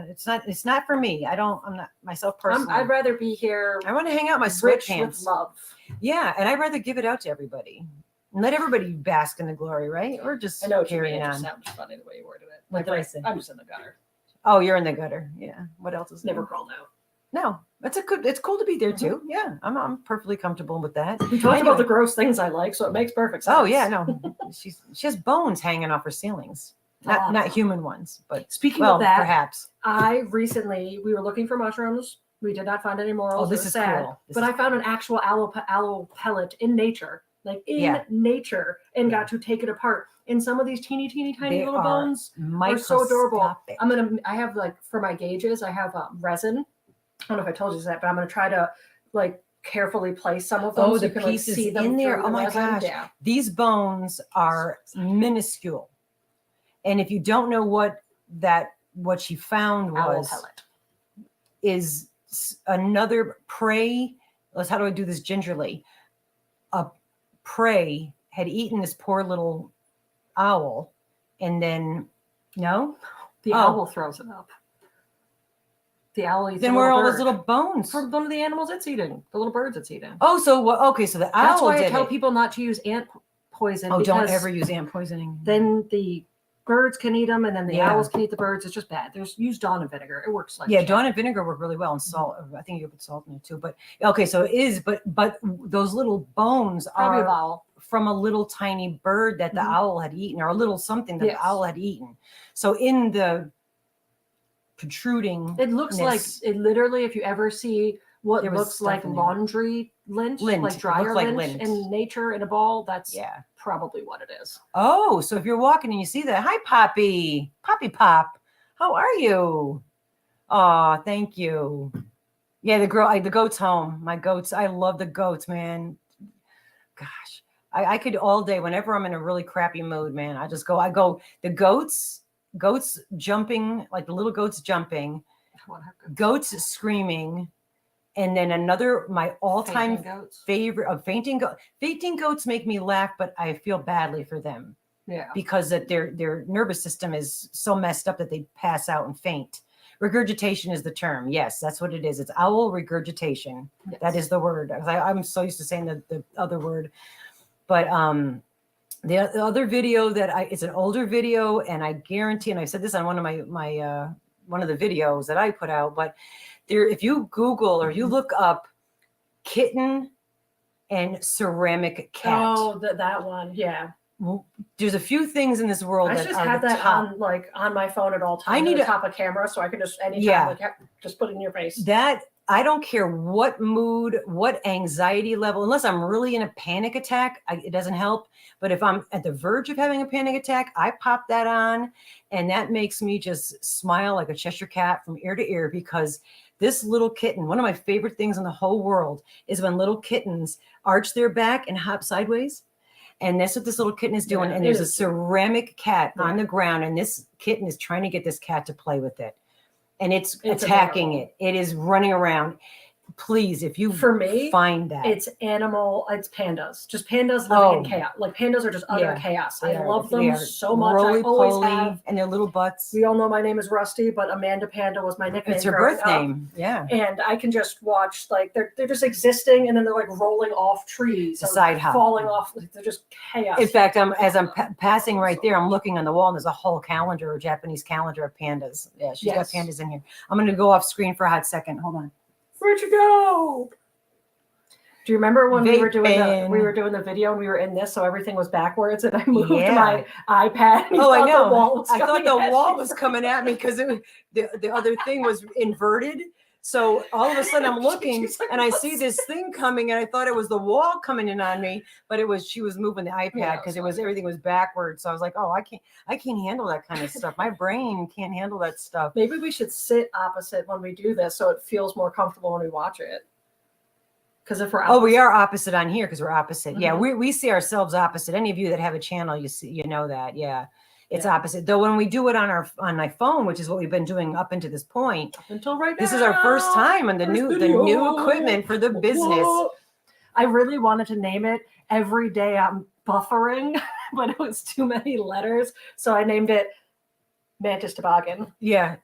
S1: it's not for me. I'm not myself personally.
S2: I'd rather be here.
S1: I want to hang out my
S2: rich
S1: sweatpants.
S2: With love.
S1: Yeah, and I'd rather give it out to everybody. And let everybody bask in the glory, right? Or just carrying on.
S2: It sounds funny the way you worded it.
S1: What did I say?
S2: I'm just in the gutter.
S1: Oh, you're in the gutter. Yeah. What else is
S2: never crawled out?
S1: No, it's cool to be there too. Yeah, I'm perfectly comfortable with that.
S2: We talked about the gross things I like, so it makes perfect sense.
S1: Oh yeah, no, she has bones hanging off her ceilings, not human ones, but
S2: speaking of that,
S1: perhaps
S2: we were looking for mushrooms. We did not find any morels.
S1: Oh, this is
S2: sad.
S1: Cool.
S2: But I found an actual aloe pellet in nature, nature, and got to take it apart. And some of these teeny little bones are so adorable. I have for my gauges, I have resin. I don't know if I told you that, but I'm going to try to carefully place some of them.
S1: Oh, so the pieces see them in there. Oh my gosh. Yeah. These bones are minuscule. And if you don't know what she found was, is another prey. How do I do this gingerly? A prey had eaten this poor little owl, and then
S2: the owl throws it up. The owl eats.
S1: Then where are all those little bones?
S2: From one of the animals it's eating, the little birds it's eating.
S1: Oh, so okay, so the owl.
S2: That's why I tell people not to use ant poison.
S1: Oh, don't ever use ant poisoning.
S2: Then the birds can eat them, and then the owls can eat the birds. It's just bad. Use Dawn and vinegar. It works
S1: Dawn and vinegar work really well, and salt. I think you put salt in it too. But okay, so it is. But those little bones are from a little tiny bird that the owl had eaten, or a little something that the owl had eaten. So in the protruding,
S2: it looks like it literally, if you ever see what looks like laundry lint, like dryer lint in nature in a ball, that's probably what it is.
S1: Oh, so if you're walking and you see that, hi Poppy Pop, how are you? Oh, thank you. Yeah, the goat's home. My goats, I love the goats, man. Gosh, I could all day, whenever I'm in a really crappy mood, man, I go, the goats jumping, like the little goats jumping, goats screaming, and then my all-time favorite of fainting goats make me laugh, but I feel badly for them.
S2: Yeah.
S1: Because that their nervous system is so messed up that they pass out and faint. Regurgitation is the term. Yes, that's what it is. It's owl regurgitation. Yes. That is the word. I'm so used to saying the other word. But the other video it's an older video, and I guarantee, and I said this on one of my one of the videos that I put out, but if you Google or you look up kitten and ceramic cat.
S2: Oh, that one. Yeah.
S1: There's a few things in this world
S2: that just have that on my phone at all times. I need a top of camera, so I can just anytime just put it in your face.
S1: That I don't care what mood, what anxiety level, unless I'm really in a panic attack, it doesn't help. But if I'm at the verge of having a panic attack, I pop that on, and that makes me just smile like a Cheshire cat from ear to ear, because this little kitten, one of my favorite things in the whole world is when little kittens arch their back and hop sideways. And that's what this little kitten is doing. And there's a ceramic cat on the ground, and this kitten is trying to get this cat to play with it. And it's attacking it. It is running around. Please, if you find that.
S2: It's pandas. Just pandas living in chaos. Like pandas are just utter chaos. I love them so much. I always have.
S1: And their little butts.
S2: We all know my name is Rusty, but Amanda Panda was my nickname.
S1: It's her birth name. Yeah.
S2: And I can just watch, like, they're just existing, and then they're like rolling off trees.
S1: Side hop.
S2: Falling off. They're just chaos.
S1: In fact, as I'm passing right there, I'm looking on the wall, and there's a whole calendar, a Japanese calendar of pandas. Yeah, she's got pandas in here. I'm going to go off screen for a hot second. Hold on.
S2: Where'd you go? Do you remember when we were doing the video and we were in this, so everything was backwards, and I moved my iPad?
S1: Oh, I know. I thought the wall was coming at me because the other thing was inverted. So all of a sudden I'm looking and I see this thing coming, and I thought it was the wall coming in on me, but she was moving the iPad because everything was backwards. So I was like, oh, I can't handle that kind of stuff. My brain can't handle that stuff.
S2: Maybe we should sit opposite when we do this, so it feels more comfortable when we watch it. Because if we're opposite.
S1: We are opposite on here because we're opposite. Mm-hmm. Yeah, we see ourselves opposite. Any of you that have a channel, you know that. Yeah. It's opposite. Though when we do it on my phone, which is what we've been doing up until this point,
S2: up until right now,
S1: this is our first time on the new equipment for the business.
S2: I really wanted to name it Every Day I'm Buffering, but it was too many letters, so I named it Mantis Toboggan.
S1: Yeah,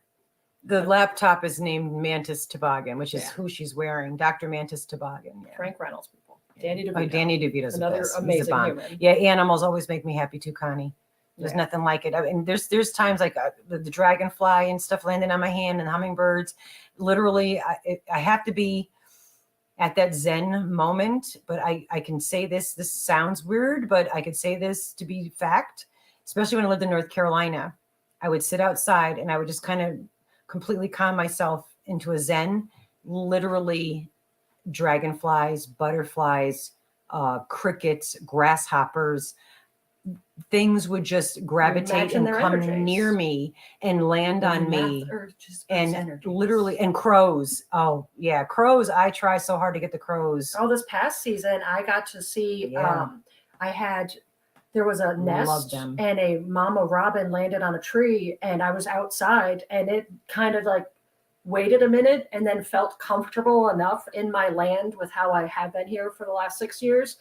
S1: the laptop is named Mantis Toboggan, which is who she's wearing, Dr. Mantis Toboggan. Yeah.
S2: Frank Reynolds, people. Danny DeVito.
S1: Oh, Danny DeVito's
S2: another amazing human.
S1: Yeah, animals always make me happy too, Connie. There's nothing like it. I mean, there's times like the dragonfly and stuff landing on my hand, and hummingbirds. Literally, I have to be at that Zen moment. But I can say this. This sounds weird, but I could say this to be fact. Especially when I lived in North Carolina, I would sit outside and I would just kind of completely calm myself into a Zen. Literally, dragonflies, butterflies, crickets, grasshoppers. Things would just gravitate and come near me and land on me, and literally, and crows. Oh yeah, crows. I try so hard to get the crows.
S2: Oh, this past season I got to see. There was a nest and a mama robin landed on a tree, and I was outside, and it kind of like waited a minute and then felt comfortable enough in my land with how I have been here for the last 6 years.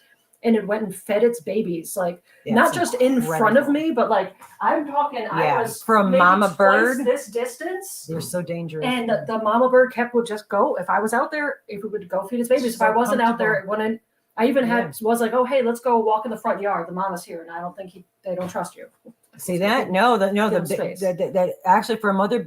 S2: And it went and fed its babies, like not just in front of me, but like I'm talking. I was
S1: for a mama bird
S2: this distance.
S1: They're so dangerous.
S2: And the mama bird would just go. If I was out there, it would go feed its babies. If I wasn't out there, it wouldn't. I even was like, oh hey, let's go walk in the front yard. The mama's here, and I don't think they don't trust you.
S1: See that? The actually for a mother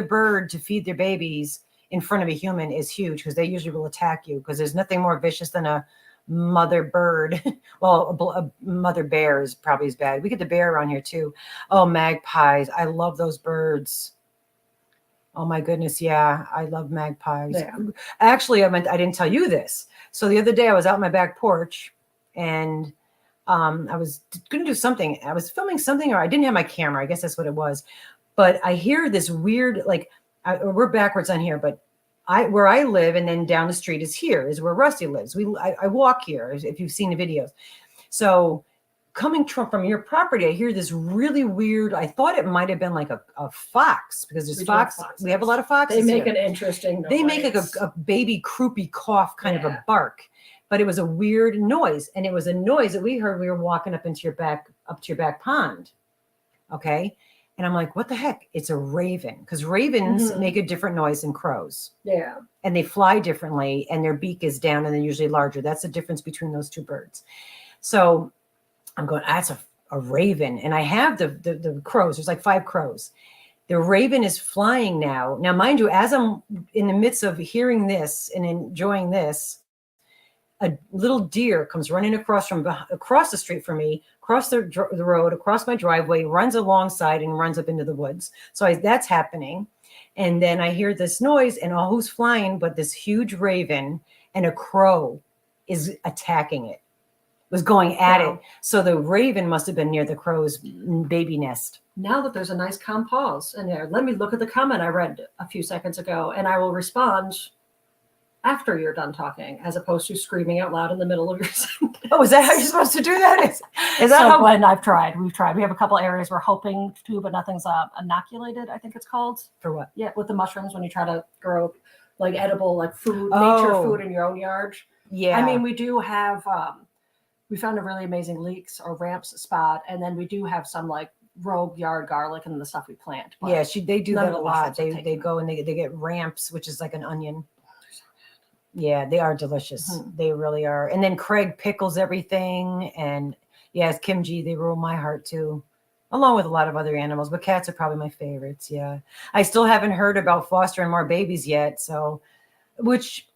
S1: bird to feed their babies in front of a human is huge, because they usually will attack you, because there's nothing more vicious than a mother bird. Well, a mother bear is probably as bad. We get the bear around here too. Oh, magpies. I love those birds. Oh my goodness. Yeah. I love magpies.
S2: Yeah.
S1: Actually, I didn't tell you this. So the other day I was out on my back porch and I was going to do something. I was filming something, or I didn't have my camera. I guess that's what it was. But I hear this weird, like, we're backwards on here, but where I live and then down the street is where Rusty lives. I walk here, if you've seen the videos. So coming from your property, I hear this really weird, I thought it might have been like a fox, because there's we have a lot of foxes.
S2: They make
S1: here.
S2: an interesting noise.
S1: They make like a baby croupy cough, kind of a bark. But it was a weird noise, and it was a noise that we heard. We were walking up to your back pond, okay. And I'm like, what the heck? It's a raven, because ravens make a different noise than crows.
S2: Yeah,
S1: and they fly differently, and their beak is down, and they're usually larger. That's the difference between those two birds. So I'm going, that's a raven, and I have the crows. There's like 5 crows. The raven is flying now. Now, mind you, as I'm in the midst of hearing this and enjoying this, a little deer comes running across the street from me, across the road, across my driveway, runs alongside and runs up into the woods. So that's happening. And then I hear this noise, and who's flying but this huge raven, and a crow is attacking it, was going at it. So the raven must have been near the crow's baby nest.
S2: Now that there's a nice calm pause in there, let me look at the comment I read a few seconds ago, and I will respond after you're done talking, as opposed to screaming out loud in the middle of your sentence.
S1: Oh, is that how you're supposed to do that? Is that
S2: so
S1: how?
S2: When we've tried. We have a couple areas we're hoping to, but nothing's inoculated, I think it's called.
S1: For what?
S2: Yeah, with the mushrooms, when you try to grow like edible, like food, nature food in your own yard.
S1: Yeah.
S2: I mean, we do have, we found a really amazing leeks or ramps spot, and then we do have some like rogue yard garlic and the stuff we plant.
S1: Yeah, they do that a lot. They go and they get ramps, which is like an onion. Yeah, they are delicious. They really are. And then Craig pickles everything. And yes, Kimchi, they rule my heart too, along with a lot of other animals. But cats are probably my favorites. Yeah. I still haven't heard about fostering more babies yet. So, which,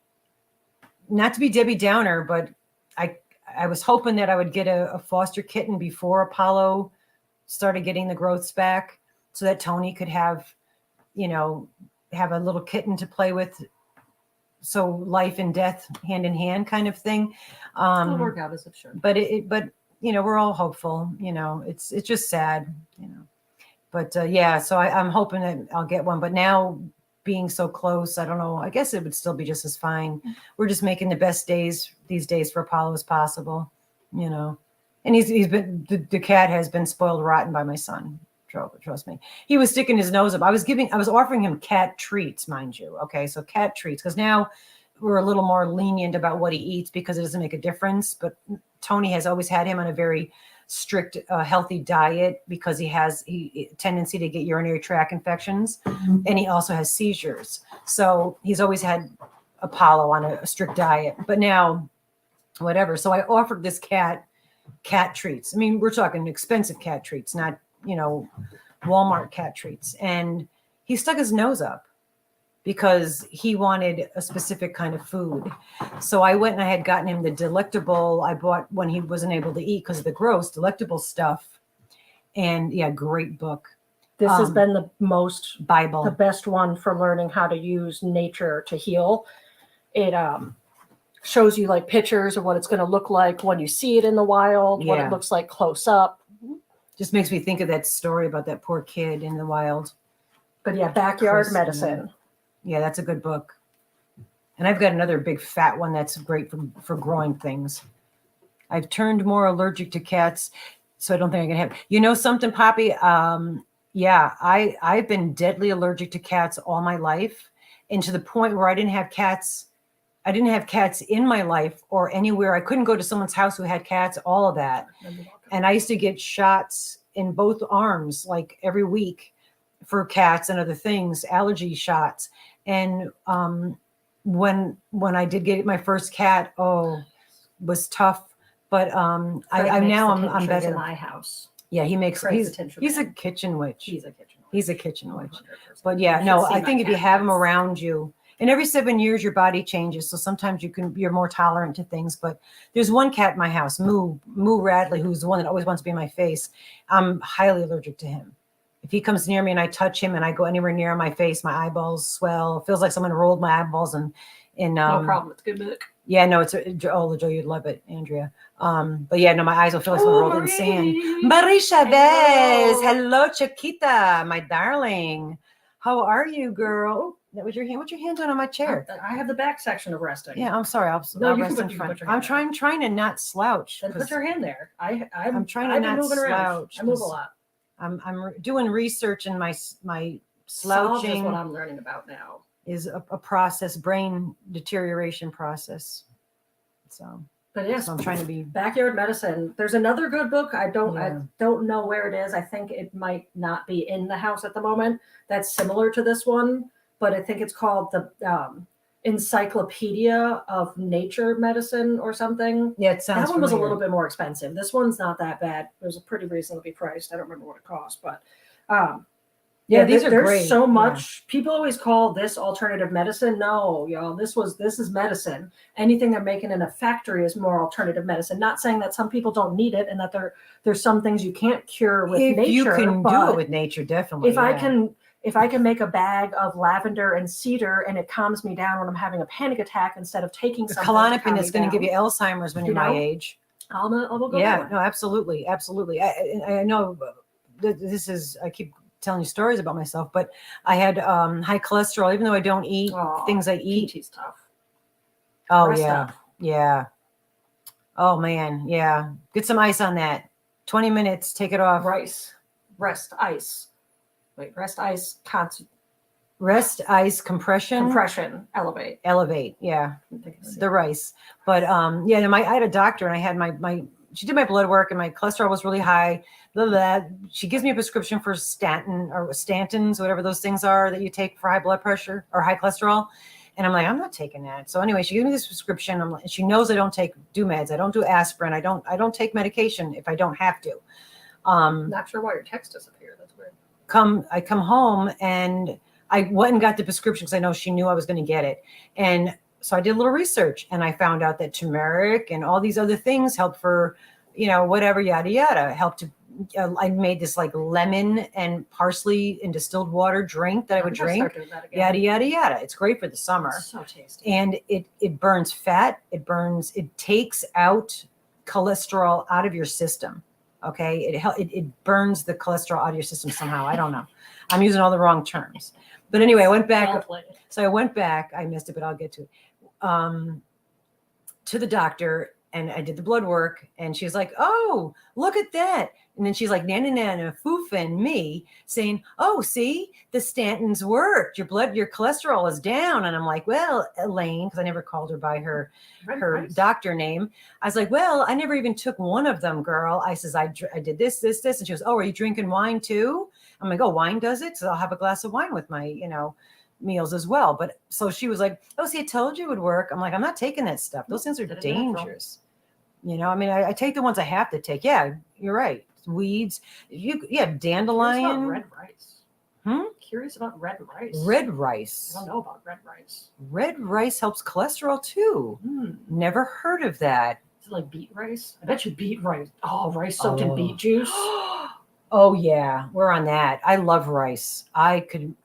S1: not to be Debbie Downer, but I was hoping that I would get a foster kitten before Apollo started getting the growths back, so that Tony could have a little kitten to play with. So life and death hand in hand kind of thing.
S2: It'll work out, as it should.
S1: But we're all hopeful. It's just sad. But yeah, so I'm hoping that I'll get one. But now being so close, I don't know. I guess it would still be just as fine. We're just making the best days these days for Apollo as possible. And he's been the cat has been spoiled rotten by my son. Trust me. He was sticking his nose up. I was offering him cat treats, mind you. Okay, so cat treats, because now we're a little more lenient about what he eats because it doesn't make a difference. But Tony has always had him on a very strict, healthy diet, because he has a tendency to get urinary tract infections, and he also has seizures. So he's always had Apollo on a strict diet. But now, whatever. So I offered this cat treats. I mean, we're talking expensive cat treats, not Walmart cat treats. And he stuck his nose up because he wanted a specific kind of food. So I went and I had gotten him the delectable I bought when he wasn't able to eat because of the gross delectable stuff. And yeah, great book.
S2: This has been the most
S1: Bible,
S2: the best one for learning how to use nature to heal. It shows you like pictures of what it's going to look like when you see it in the wild, what it looks like close up.
S1: Just makes me think of that story about that poor kid in the wild.
S2: But yeah, backyard medicine.
S1: Yeah, that's a good book. And I've got another big fat one that's great for growing things. I've turned more allergic to cats, so I don't think I can have. Something, Poppy? Yeah, I've been deadly allergic to cats all my life, and to the point where I didn't have cats in my life or anywhere. I couldn't go to someone's house who had cats, all of that. And I used to get shots in both arms like every week for cats and other things, allergy shots. And when I did get my first cat, it was tough. But I'm better.
S2: In my house.
S1: Yeah, he's a kitchen witch. He's a kitchen witch. But yeah, no, I think if you have him around you, And every 7 years, your body changes. So sometimes you're more tolerant to things. But there's one cat in my house, Moo Radley, who's the one that always wants to be in my face. I'm highly allergic to him. If he comes near me and I touch him and I go anywhere near my face, my eyeballs swell. It feels like someone rolled my eyeballs no
S2: problem. It's good book.
S1: Yeah, no, Joe, you'd love it, Andrea. But yeah, no, my eyes will feel like someone rolled in sand. Marie Chavez, hello, Chiquita, my darling. How are you, girl? That was your hand. What your hand doing on my chair?
S2: I have the back section of resting.
S1: Yeah, I'm sorry. I'll rest in front. I'm trying to not slouch.
S2: Then put your hand there.
S1: I'm trying to not slouch.
S2: I move a lot.
S1: I'm doing research in my slouching.
S2: Is what I'm learning about now.
S1: Is a process, brain deterioration process. So,
S2: but yes,
S1: so I'm trying to be
S2: backyard medicine. There's another good book. I don't know where it is. I think it might not be in the house at the moment. That's similar to this one, but I think it's called the Encyclopedia of Nature Medicine or something.
S1: Yeah, it sounds.
S2: That one was a little bit more expensive. This one's not that bad. It was a pretty reasonably priced. I don't remember what it cost, but yeah, these are there's great. So much. People always call this alternative medicine. No, y'all, this is medicine. Anything they're making in a factory is more alternative medicine. Not saying that some people don't need it and that there's some things you can't cure with nature.
S1: You can do it with nature, definitely.
S2: If I can make a bag of lavender and cedar and it calms me down when I'm having a panic attack instead of taking something.
S1: Klonopin is going to give you Alzheimer's when you're my age.
S2: I'll go.
S1: Yeah, no, absolutely. I know this is. I keep telling you stories about myself, but I had high cholesterol, even though I don't eat things I eat.
S2: PT's tough.
S1: Oh, rest up. Yeah. Oh, man. Yeah. Get some ice on that. 20 minutes. Take it off.
S2: Rest ice. Wait, rest ice.
S1: Rest ice compression. Elevate. Yeah. The rice. But yeah, I had a doctor and I had she did my blood work and my cholesterol was really high. Blah, blah, blah. She gives me a prescription for statins, whatever those things are that you take for high blood pressure or high cholesterol. And I'm like, I'm not taking that. So anyway, she gave me this prescription. She knows I don't do meds. I don't do aspirin. I don't take medication if I don't have to.
S2: Not sure why your text disappeared. That's weird.
S1: I come home and I went and got the prescription because I know she knew I was going to get it. And so I did a little research and I found out that turmeric and all these other things help for, whatever, yada, yada, help to, I made this like lemon and parsley in distilled water drink that I would drink, yada, yada, yada. It's great for the summer.
S2: It's so tasty.
S1: And it burns fat. It takes out cholesterol out of your system. Okay. It burns the cholesterol out of your system somehow. I don't know. I'm using all the wrong terms. But anyway, I went back. So I went back. I missed it, but I'll get to it. To the doctor, and I did the blood work, and she's like, "Oh, look at that!" And then she's like, "Na foofing me," saying, "Oh, see, the statins worked. Your cholesterol is down." And I'm like, "Well, Elaine," because I never called her by her doctor name. I was like, "Well, I never even took one of them, girl." I says, "I did this," and she goes, "Oh, are you drinking wine too?" I'm like, "Oh, wine does it? So I'll have a glass of wine with my, meals as well." But so she was like, "Oh, see, I told you it would work." I'm like, "I'm not taking that stuff. Those things are dangerous." I take the ones I have to take. Yeah, you're right. Weeds. Dandelion.
S2: Red rice. Curious about red rice.
S1: Red rice.
S2: I don't know about red rice.
S1: Red rice helps cholesterol too. Never heard of that.
S2: Is it like beet rice? I bet you beet rice. Oh, rice soaked in beet juice.
S1: Oh yeah, we're on that. I love rice. I could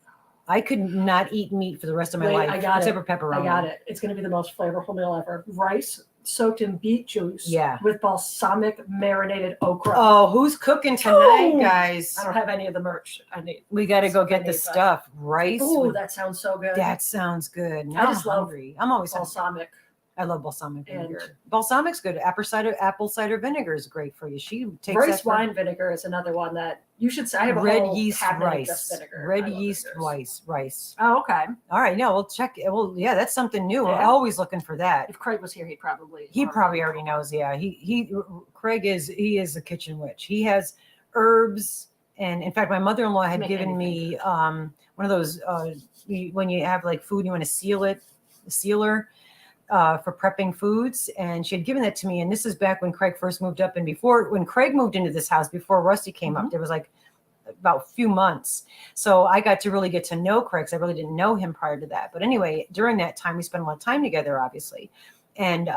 S1: not eat meat for the rest of my life. Except for pepperoni.
S2: I got it. It's going to be the most flavorful meal ever. Rice soaked in beet juice.
S1: Yeah.
S2: With balsamic marinated okra.
S1: Oh, who's cooking tonight, guys?
S2: I don't have any of the merch I need.
S1: We got to go get the stuff. Rice.
S2: Oh, that sounds so good.
S1: That sounds good.
S2: I just love
S1: I'm always
S2: balsamic.
S1: I love balsamic vinegar. Balsamic's good. Apple cider vinegar is great for you. She takes
S2: rice wine vinegar is another one that you should say. I have a
S1: red
S2: whole
S1: yeast rice.
S2: Vinegar.
S1: Red yeast rice.
S2: Oh, okay.
S1: All right. No, we'll check. Well, yeah, that's something new. Yeah. We're always looking for that.
S2: If Craig was here, he probably
S1: already knows. Yeah, Craig is a kitchen witch. He has herbs, and in fact, my mother-in-law had given me one of those when you have like food, you want to seal it, the sealer. For prepping foods, and she had given that to me. And this is back when Craig first moved up, and when Craig moved into this house, before Rusty came up, there was like about a few months. So I got to really get to know Craig, because I really didn't know him prior to that. But anyway, during that time, we spent a lot of time together, obviously. And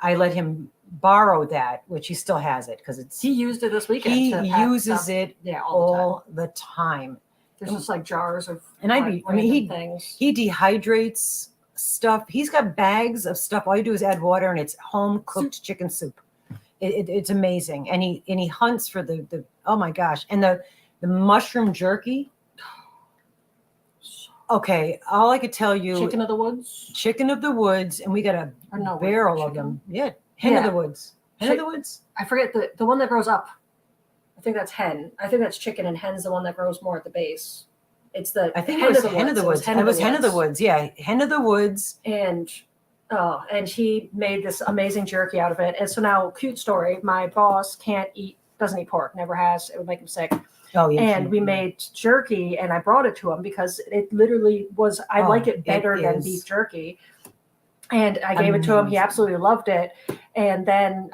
S1: I let him borrow that, which he still has it, because
S2: he used it this weekend.
S1: He uses it all the time.
S2: There's just like jars of
S1: things. He dehydrates stuff. He's got bags of stuff. All you do is add water, and it's home cooked chicken soup. It's amazing. And he hunts for the oh my gosh, and the mushroom jerky. Okay, all I could tell you,
S2: chicken of the woods,
S1: and we got a barrel of them. Yeah, hen of the woods. Hen of the woods.
S2: I forget the one that grows up. I think that's hen. I think that's chicken, and hen's the one that grows more at the base. It's the
S1: hen of the woods. It was hen of the woods. Yeah, hen of the woods.
S2: And he made this amazing jerky out of it. And so now, cute story. My boss doesn't eat pork, never has. It would make him sick.
S1: Oh yeah.
S2: And we made jerky, and I brought it to him because it literally was. I like it better than beef jerky. And I gave it to him. He absolutely loved it. And then,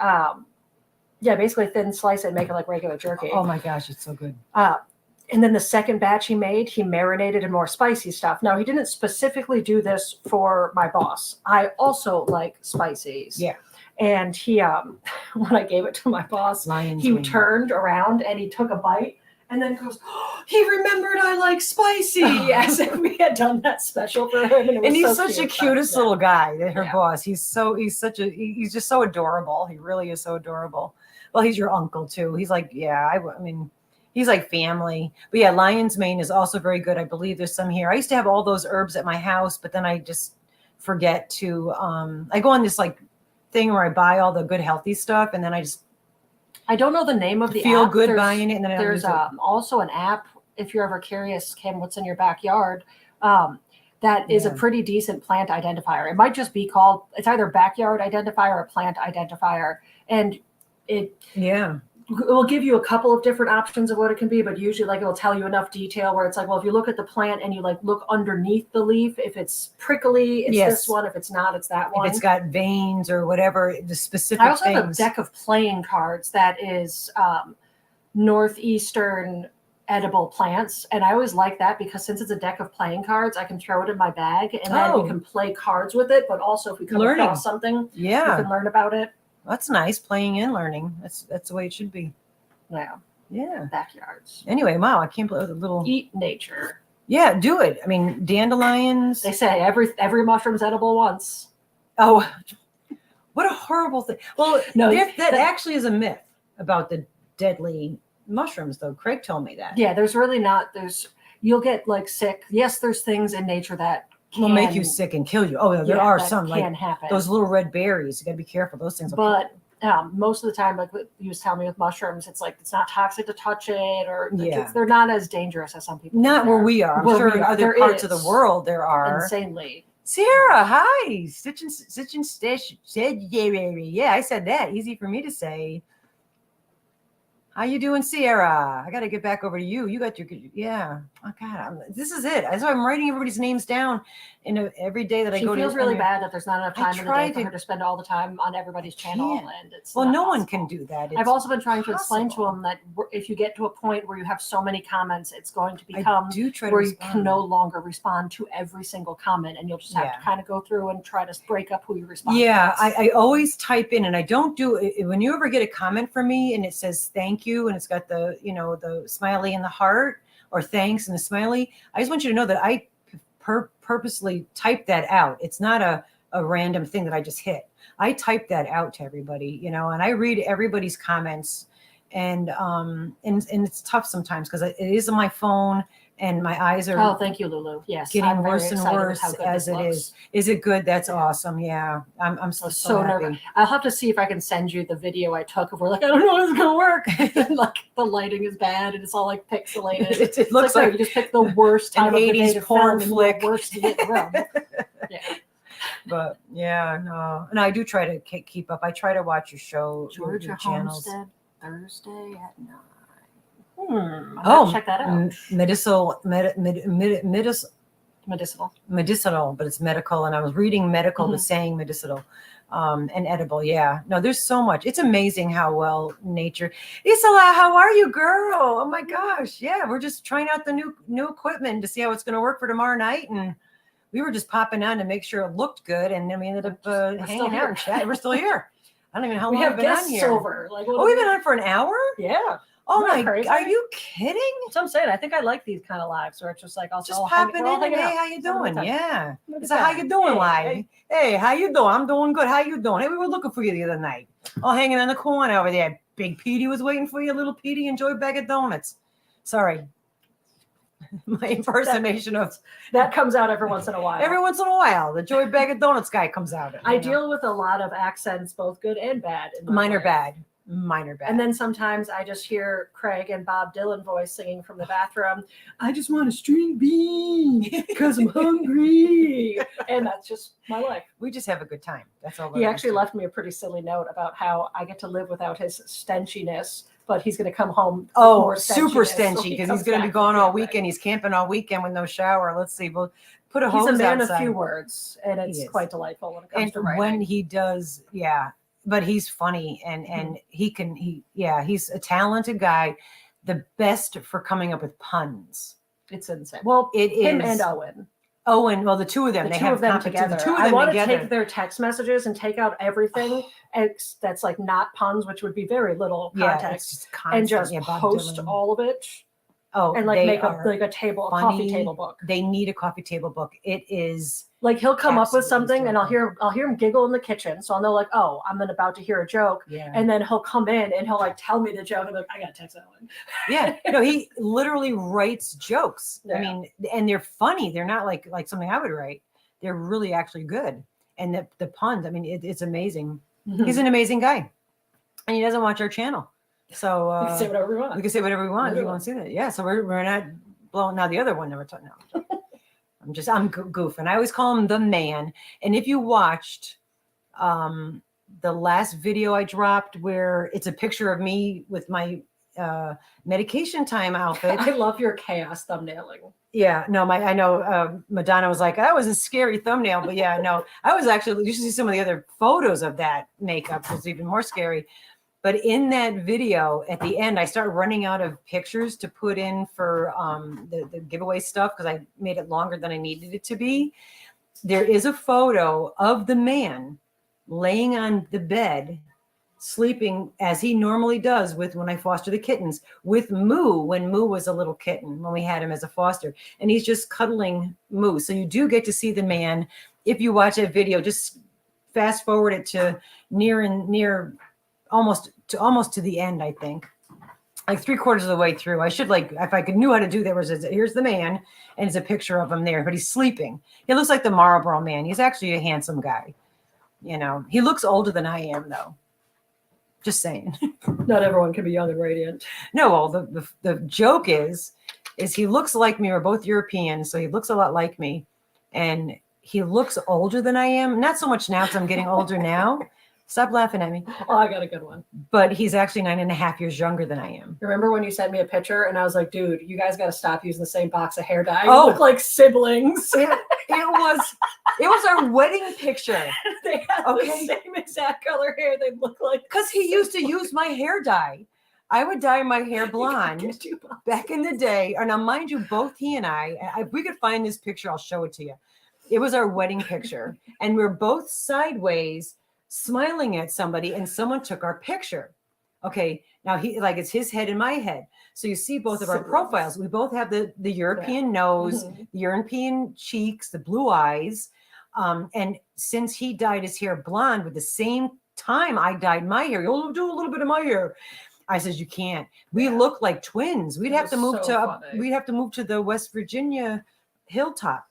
S2: basically thin slice it and make it like regular jerky.
S1: Oh my gosh, it's so good.
S2: And then the second batch he made, he marinated in more spicy stuff. Now, he didn't specifically do this for my boss. I also like spices.
S1: Yeah.
S2: And he, when I gave it to my boss, he turned around and he took a bite and then goes, oh, he remembered I like spicy. As if we had done that special for him.
S1: And he's such a cutest little guy, her boss. He's just so adorable. He really is so adorable. Well, he's your uncle too. He's like, I mean, he's like family. But yeah, lion's mane is also very good. I believe there's some here. I used to have all those herbs at my house, but then I just forget to, I go on this like thing where I buy all the good healthy stuff, and then
S2: I don't know the name of the
S1: feel
S2: app.
S1: Good buying it, and then
S2: there's also an app, if you're ever curious, Kim, what's in your backyard, that is a pretty decent plant identifier. It might just be called, it's either backyard identifier or plant identifier. And it will give you a couple of different options of what it can be, but usually like it'll tell you enough detail where it's like, well, if you look at the plant and you like look underneath the leaf, if it's prickly, it's this one. If it's not, it's that one.
S1: If it's got veins or whatever, the specific
S2: I also have a deck of playing cards that is northeastern edible plants. And I always like that because since it's a deck of playing cards, I can throw it in my bag and then we can play cards with it. But also if we come across something, we can learn about it.
S1: That's nice, playing and learning. That's the way it should be.
S2: Yeah. Backyards.
S1: Anyway, wow, I can't believe a little
S2: eat nature.
S1: Yeah, do it. I mean, dandelions.
S2: They say every mushroom's edible once.
S1: Oh, what a horrible thing. Well, no, that actually is a myth about the deadly mushrooms, though. Craig told me that.
S2: Yeah, there's really not. You'll get like sick. Yes, there's things in nature that
S1: will make you sick and kill you. Oh, yeah, there are some like those little red berries. You got to be careful. Those things.
S2: But most of the time, like you was telling me with mushrooms, it's like it's not toxic to touch it, or they're not as dangerous as some people.
S1: Not where we are. I'm sure in other parts of the world there are
S2: insanely.
S1: Sierra, hi. Stitch and Stitch said yeah. I said that. Easy for me to say. How you doing, Sierra? I got to get back over to you. You got your Oh God, this is it. That's why I'm writing everybody's names down. Every day that I go to.
S2: She feels really bad that there's not enough time in the day for her to spend all the time on everybody's channel, and it's
S1: no one can do that.
S2: I've also been trying to explain to them that if you get to a point where you have so many comments, it's going to become where you can no longer respond to every single comment, and you'll just have to kind of go through and try to break up who you respond.
S1: Yeah, I always type in, and I don't do it when you ever get a comment from me and it says thank you, and it's got the the smiley and the heart, or thanks and the smiley. I just want you to know that I purposely type that out. It's not a random thing that I just hit. I type that out to everybody, and I read everybody's comments, and it's tough sometimes because it is on my phone and my eyes are.
S2: Oh, thank you, Lulu. Yes,
S1: getting worse and worse as it is. Is it good? That's awesome. Yeah, I'm so
S2: nervous. I'll have to see if I can send you the video I took of where I don't know if it's gonna work. And, like the lighting is bad and it's all like pixelated.
S1: It looks like
S2: you just picked the worst time of the day to
S1: porn flick.
S2: The worst to get room. Yeah.
S1: But no, and I do try to keep up. I try to watch your show,
S2: Georgia
S1: your channels.
S2: Homestead, Thursday at 9. Check that out.
S1: Medicinal, but it's medical. And I was reading medical, the saying medicinal. and edible. Yeah, no, there's so much. It's amazing how well nature. Isala, how are you, girl? Oh my gosh, yeah, we're just trying out the new equipment to see how it's going to work for tomorrow night, and we were just popping on to make sure it looked good, and then we ended up hanging out and chatting. We're still here. I don't even know how long we've been on here.
S2: Over. Like,
S1: we've been on for an hour.
S2: Yeah.
S1: Oh my! Are you kidding?
S2: That's what I'm saying. I think I like these kind of lives where it's just like I'll
S1: just popping in. Hey, how you doing? Yeah. It's a how you doing live. Hey, how you doing? I'm doing good. How you doing? Hey, we were looking for you the other night. Oh, hanging in the corner over there. Big Petey was waiting for you. Little Petey, enjoy a bag of donuts. Sorry. My impersonation of
S2: that comes out every once in a while.
S1: Every once in a while, the Joy Bag of Donuts guy comes out.
S2: I deal with a lot of accents, both good and bad.
S1: Mine are bad.
S2: And then sometimes I just hear Craig and Bob Dylan voice singing from the bathroom. I just want a string bean because I'm hungry. And that's just my life.
S1: We just have a good time. That's all.
S2: He actually left me a pretty silly note about how I get to live without his stenchiness. But he's going to come home.
S1: Oh, super stenchy because he's going to be gone all weekend. He's camping all weekend with no shower. Let's see. We'll put a hose outside. He's a man of few
S2: words, and it's quite delightful when it comes to writing.
S1: When he does, yeah. But he's funny, and he's a talented guy. The best for coming up with puns.
S2: It's insane. Well,
S1: it is
S2: him and Owen.
S1: Owen, well, the two of them,
S2: they have them together. I want to take their text messages and take out everything that's like not puns, which would be very little context, and just post all of it.
S1: Oh,
S2: and like make a table, a coffee table book.
S1: They need a coffee table book. It is
S2: like he'll come up with something, and I'll hear him giggle in the kitchen, so I'll know like, oh, I'm about to hear a joke, and then he'll come in and he'll like tell me the joke, and I'm like, I gotta text Ellen.
S1: Yeah, no, he literally writes jokes. I mean, and they're funny. They're not like something I would write. They're really actually good, and the puns. I mean, it's amazing. Mm-hmm. He's an amazing guy, and he doesn't watch our channel. So
S2: we can say whatever we want.
S1: We can say whatever we want. You won't see that. Yeah. So we're not blowing. Now the other one that we're talking. No, I'm goofing. I always call him the man. And if you watched the last video I dropped, where it's a picture of me with my medication time outfit.
S2: I love your chaos thumbnailing.
S1: Yeah. No, I know Madonna was like, that was a scary thumbnail, but yeah, no, I was actually. You should see some of the other photos of that makeup. It was even more scary. But in that video, at the end, I started running out of pictures to put in for the giveaway stuff because I made it longer than I needed it to be. There is a photo of the man laying on the bed, sleeping as he normally does when I foster the kittens, with Moo when Moo was a little kitten, when we had him as a foster. And he's just cuddling Moo. So you do get to see the man. If you watch that video, just fast forward it to near almost to the end, I think, like 3/4 of the way through. I should if I knew how to do that, here's the man, and it's a picture of him there, but he's sleeping. He looks like the Marlboro Man. He's actually a handsome guy. You know, he looks older than I am, though. Just saying.
S2: Not everyone can be young and radiant.
S1: No, well, the joke is he looks like me. We're both European, so he looks a lot like me, and he looks older than I am. Not so much now because I'm getting older now. Stop laughing at me.
S2: Oh, I got a good one.
S1: But he's actually 9.5 years younger than I am.
S2: Remember when you sent me a picture and I was like, dude, you guys got to stop using the same box of hair dye. You look like siblings.
S1: It was our wedding picture.
S2: They had the same exact color hair. They look like.
S1: Because he used to use my hair dye. I would dye my hair blonde back in the day. And now, mind you, both he and I, if we could find this picture, I'll show it to you. It was our wedding picture. And we're both sideways, smiling at somebody, and someone took our picture. Okay, now it's his head and my head. So you see both of our profiles. We both have the European nose, the European cheeks, the blue eyes. And since he dyed his hair blonde with the same time I dyed my hair, you'll do a little bit of my hair. I says, you can't. We look like twins. We'd have to move to the West Virginia hilltop.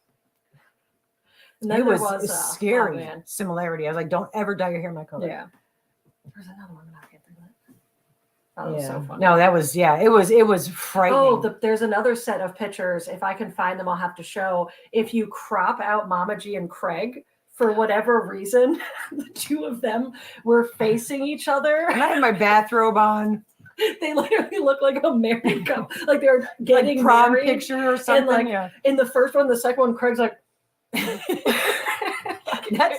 S1: And it was a scary similarity. I was like, don't ever dye your hair my color.
S2: Yeah. There's another one. I can't think of it. That was so funny.
S1: No, that was, it was frightening.
S2: Oh, there's another set of pictures. If I can find them, I'll have to show. If you crop out Mama G and Craig, for whatever reason, the two of them were facing each other.
S1: And I had my bathrobe on.
S2: They literally look like a married couple. Like they're getting
S1: prom
S2: married.
S1: Picture or something.
S2: And in the first one, the second one, Craig's like,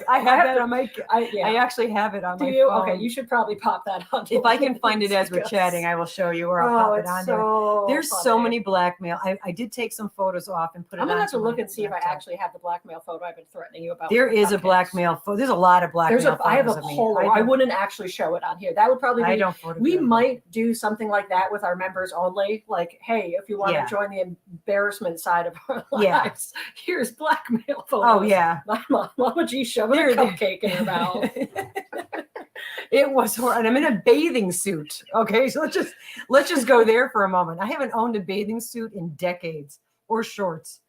S1: I have that on my.
S2: Yeah.
S1: I actually have it on
S2: Do
S1: my
S2: you?
S1: phone.
S2: Okay, you should probably pop that on.
S1: If I can find it as we're chatting, I will show you, or I'll pop it on there. There's so many blackmail. I did take some photos off and put it on.
S2: I'm gonna have to look and see if I actually have the blackmail photo I've been threatening you about.
S1: There is a blackmail photo. There's a lot of blackmail photos.
S2: I have a poll. I wouldn't actually show it on here. That would probably be.
S1: I don't photograph.
S2: We might do something like that with our members only. Like, hey, if you want to join the embarrassment side of our lives, here's blackmail photos.
S1: Oh yeah,
S2: my Mama G shoving a cupcake in her mouth.
S1: It was horrible. And I'm in a bathing suit. Okay, so let's just go there for a moment. I haven't owned a bathing suit in decades, or shorts.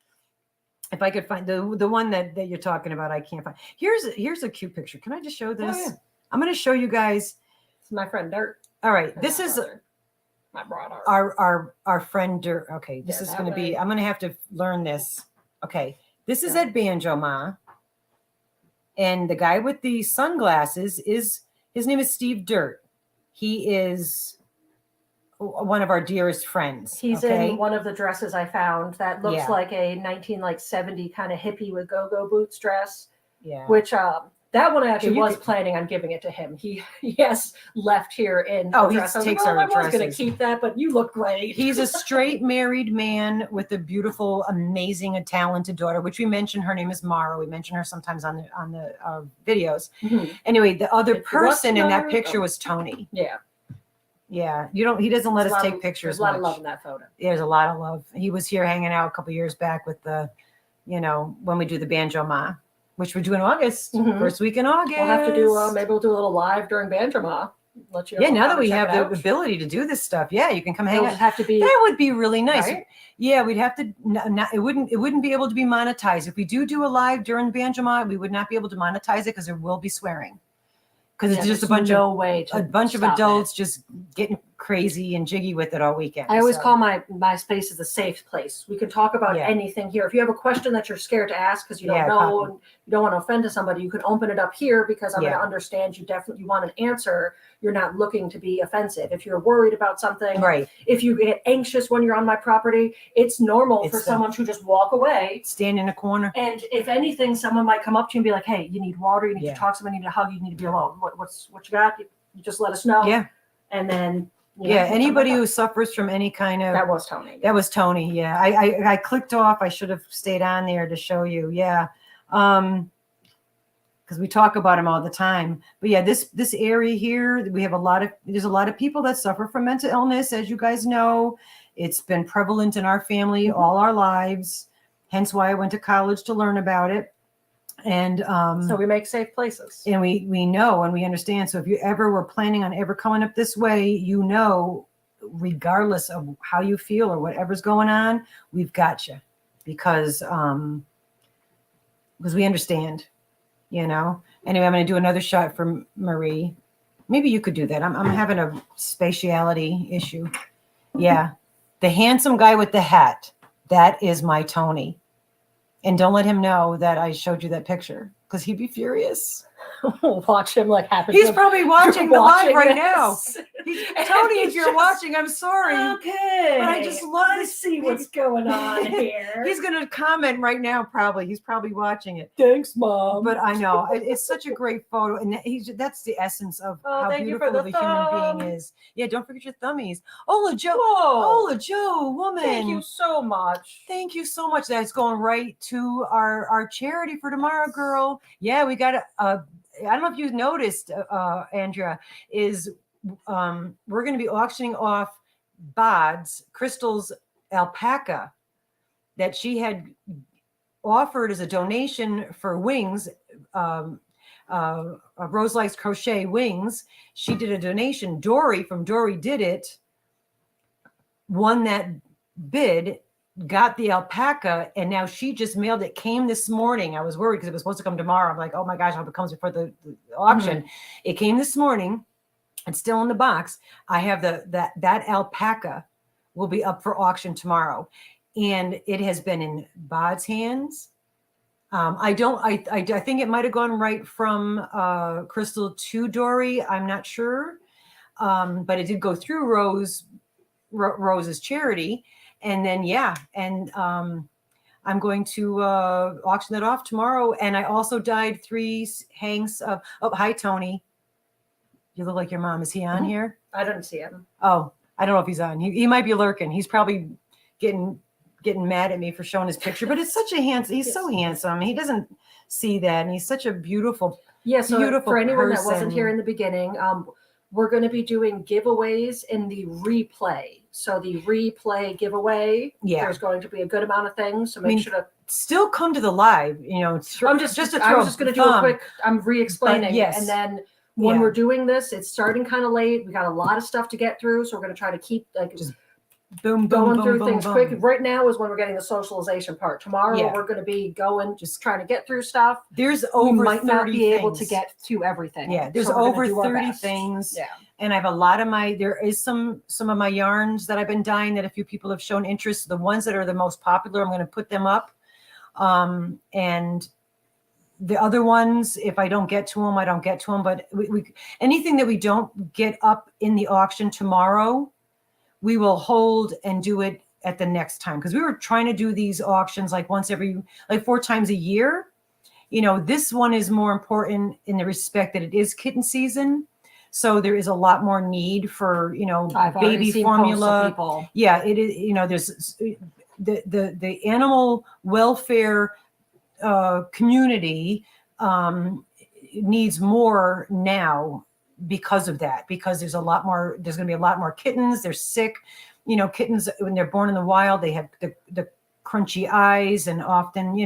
S1: If I could find the one that you're talking about, I can't find. Here's a cute picture. Can I just show this? Oh, yeah. I'm going to show you guys.
S2: It's my friend Dirt.
S1: All right, this is
S2: my brother.
S1: Our friend Dirt. Okay, this is going to be. I'm going to have to learn this. Okay, this is at Banjo Ma, and the guy with the sunglasses is. His name is Steve Dirt. He is one of our dearest friends.
S2: He's in one of the dresses I found that looks like a 1970 kind of hippie with go-go boots dress. Yeah. Which that one I actually was planning on giving it to him. He has left here in
S1: he takes our dresses.
S2: I was going to keep that, but you look great.
S1: He's a straight married man with a beautiful, amazing, and talented daughter, which we mentioned. Her name is Mara. We mention her sometimes on the videos. Mm-hmm. Anyway, the other person in that picture was Tony. Yeah. Yeah. He doesn't let us take pictures.
S2: There's a lot of love in that photo.
S1: There's a lot of love. He was here hanging out a couple years back with when we do the Banjo Ma. Which we do in August, first week in August.
S2: We'll have to do, maybe we'll do a little live during Banjo Ma. Let you know
S1: now that we have the ability to do this stuff, you can come hang out.
S2: Have to be.
S1: That would be really nice.
S2: Right?
S1: Yeah, we'd have to. It wouldn't be able to be monetized if we do a live during Banjo Ma. We would not be able to monetize it because there will be swearing. Because it's just a bunch of adults just getting crazy and jiggy with it all weekend.
S2: I always call my space as a safe place. We can talk about anything here. If you have a question that you're scared to ask because you don't know and you don't want to offend somebody, you can open it up here because I'm going to understand you want an answer. You're not looking to be offensive. If you're worried about something, if you get anxious when you're on my property, it's normal for someone to just walk away.
S1: Stand in a corner.
S2: And if anything, someone might come up to you and be like, hey, you need water, you need to talk to someone, you need a hug, you need to be alone. What you got? You just let us know.
S1: Yeah.
S2: And then
S1: anybody who suffers from any kind of
S2: that was Tony.
S1: That was Tony. Yeah. I clicked off. I should have stayed on there to show you. Yeah. Because we talk about him all the time. But yeah, this area here, there's a lot of people that suffer from mental illness, as you guys know. It's been prevalent in our family all our lives. Hence why I went to college to learn about it. And
S2: so we make safe places.
S1: And we know and we understand. So if you ever were planning on ever coming up this way, regardless of how you feel or whatever's going on, we've got you because we understand. Anyway, I'm going to do another shot for Marie. Maybe you could do that. I'm having a spatiality issue. Yeah. The handsome guy with the hat. That is my Tony. And don't let him know that I showed you that picture because he'd be furious.
S2: Watch him happen.
S1: He's probably watching the live right now. Tony, if you're watching, I'm sorry.
S2: Okay.
S1: But I just love
S2: to see what's going on here.
S1: He's going to comment right now, probably. He's probably watching it.
S2: Thanks, Mom.
S1: But I know. It's such a great photo. And that's the essence of how beautiful of a human being is. Yeah, don't forget your thummies. Ola Joe, woman.
S2: Thank you so much.
S1: Thank you so much. That's going right to our charity for tomorrow, girl. Yeah, we got I don't know if you've noticed, Andrea, is we're going to be auctioning off Crystal's alpaca that she had offered as a donation for wings, Rose Likes Crochet wings. She did a donation. Dory from Dory Did It won that bid, got the alpaca, and now she just mailed it. Came this morning. I was worried because it was supposed to come tomorrow. I'm like, oh my gosh, I hope it comes before the auction. Mm-hmm. It came this morning. It's still in the box. I have that alpaca will be up for auction tomorrow, and it has been in Bod's hands. I think it might have gone right from Crystal to Dory. I'm not sure, but it did go through Rose's charity. And then, I'm I'm going to auction that off tomorrow. And I also dyed 3 hanks of, oh, hi, Tony. You look like your mom. Is he on here?
S2: I didn't see him.
S1: Oh, I don't know if he's on. He might be lurking. He's probably getting mad at me for showing his picture, but it's such a handsome, he's so handsome. He doesn't see that. And he's such a beautiful,
S2: so
S1: beautiful
S2: for anyone
S1: person.
S2: that wasn't here in the beginning, we're going to be doing giveaways in the replay. So the replay giveaway, there's going to be a good amount of things. So make sure to still
S1: come to the live, I was just going to do a quick,
S2: I'm re-explaining. Yes. And then when we're doing this, it's starting kind of late. We got a lot of stuff to get through. So we're going to try to keep just going through things quick. Right now is when we're getting the socialization part. Tomorrow we're going to be going, just trying to get through stuff.
S1: There's over we
S2: might not be able to get to everything.
S1: Yeah, there's over 30 things. Yeah. And I have a lot of there is some of my yarns that I've been dyeing that a few people have shown interest. The ones that are the most popular, I'm going to put them up. And the other ones, if I don't get to them, I don't get to them. But we anything that we don't get up in the auction tomorrow, we will hold and do it at the next time. Because we were trying to do these auctions like 4 times a year. This one is more important in the respect that it is kitten season. So there is a lot more need for, baby formula. Yeah, it is, there's the animal welfare community needs more now because of that, because there's going to be a lot more kittens. They're sick. Kittens, when they're born in the wild, they have the crunchy eyes and often,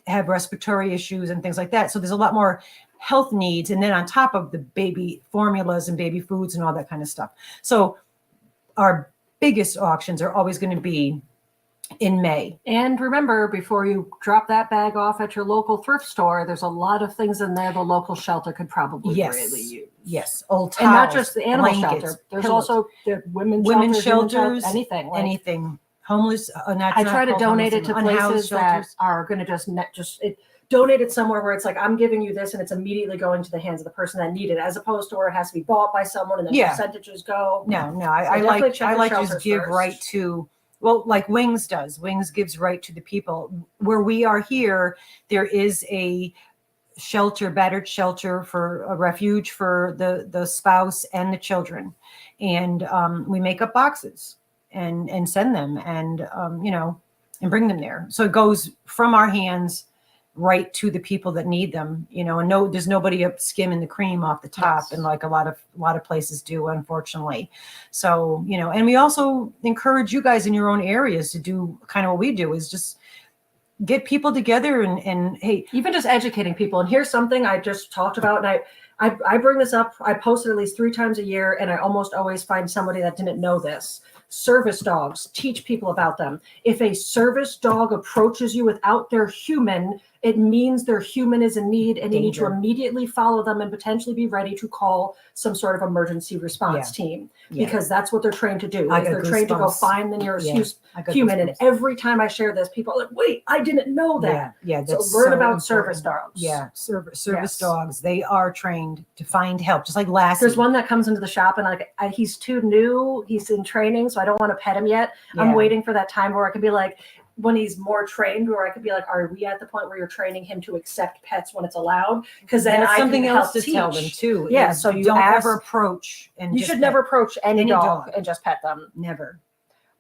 S1: have respiratory issues and things like that. So there's a lot more health needs. And then on top of the baby formulas and baby foods and all that kind of stuff. So our biggest auctions are always going to be in May.
S2: And remember, before you drop that bag off at your local thrift store, there's a lot of things in there the local shelter could probably really use.
S1: Yes, old towels,
S2: and not just the animal
S1: blankets,
S2: shelter. There's
S1: pillows.
S2: Also the women's shelters, anything.
S1: Anything. Homeless.
S2: I try to donate it to places that are going to donate it somewhere where it's like, I'm giving you this and it's immediately going to the hands of the person that needs it, as opposed to where it has to be bought by someone and then percentages go.
S1: No, I like to just give right to, well, like Wings does. Wings gives right to the people. Where we are here, there is a battered shelter for a refuge for the spouse and the children. And we make up boxes and send them and bring them there. So it goes from our hands right to the people that need them, and there's nobody up skimming the cream off the top. And like a lot of places do, unfortunately. So, and we also encourage you guys in your own areas to do kind of what we do, is just get people together and hey,
S2: even just educating people. And here's something I just talked about. And I bring this up. I post it at least 3 times a year, and I almost always find somebody that didn't know this. Service dogs, teach people about them. If a service dog approaches you without their human, it means their human is in need, and you need to immediately follow them and potentially be ready to call some sort of emergency response team, because that's what they're trained to do. They're trained to go find the nearest human. And every time I share this, people are like, wait, I didn't know that. So learn about service dogs.
S1: Service dogs, they are trained to find help, just like Lassie.
S2: There's one that comes into the shop and he's too new, he's in training, so I don't want to pet him yet. I'm waiting for that time where I can be like, when he's more trained, where I could be like, are we at the point where you're training him to accept pets when it's allowed? Because then
S1: that's something else to tell them too.
S2: Yeah, so you
S1: don't ever approach, and
S2: you should never approach any dog and just pet them.
S1: Never.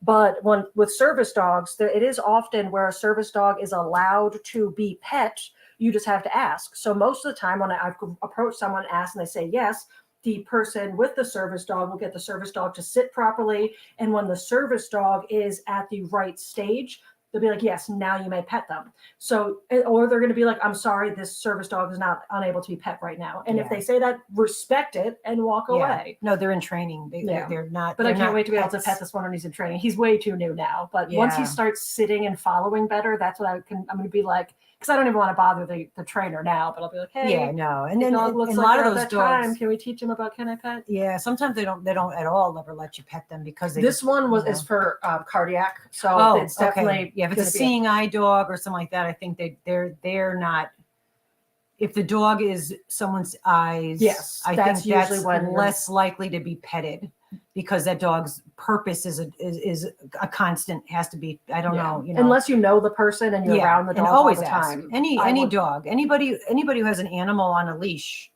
S2: But with service dogs, it is often where a service dog is allowed to be pet. You just have to ask. So most of the time when I've approached someone, asked, and they say yes, the person with the service dog will get the service dog to sit properly. And when the service dog is at the right stage, they'll be like, yes, now you may pet them. So, or they're going to be like, I'm sorry, this service dog is not unable to be pet right now. And if they say that, respect it and walk away.
S1: No, they're in training. They're not.
S2: But I can't wait to be able to pet this one when he's in training. He's way too new now. But once he starts sitting and following better, that's what I'm going to be like. Because I don't even want to bother the trainer now, but I'll be like, hey,
S1: and then
S2: dog looks
S1: a
S2: like
S1: lot of those dogs.
S2: Can we teach him about can I pet?
S1: Yeah, sometimes they don't at all ever let you pet them because
S2: this one is for cardiac, so it's definitely
S1: if it's a seeing eye dog or something like that. I think they're not. if the dog is someone's eyes,
S2: Yes,
S1: I
S2: that's
S1: think that's
S2: usually when
S1: less likely to be petted because that dog's purpose is a constant, has to be, I don't know,
S2: unless you know the person and you're around the dog
S1: and always
S2: all the
S1: ask.
S2: time.
S1: Any dog, anybody who has an animal on a leash,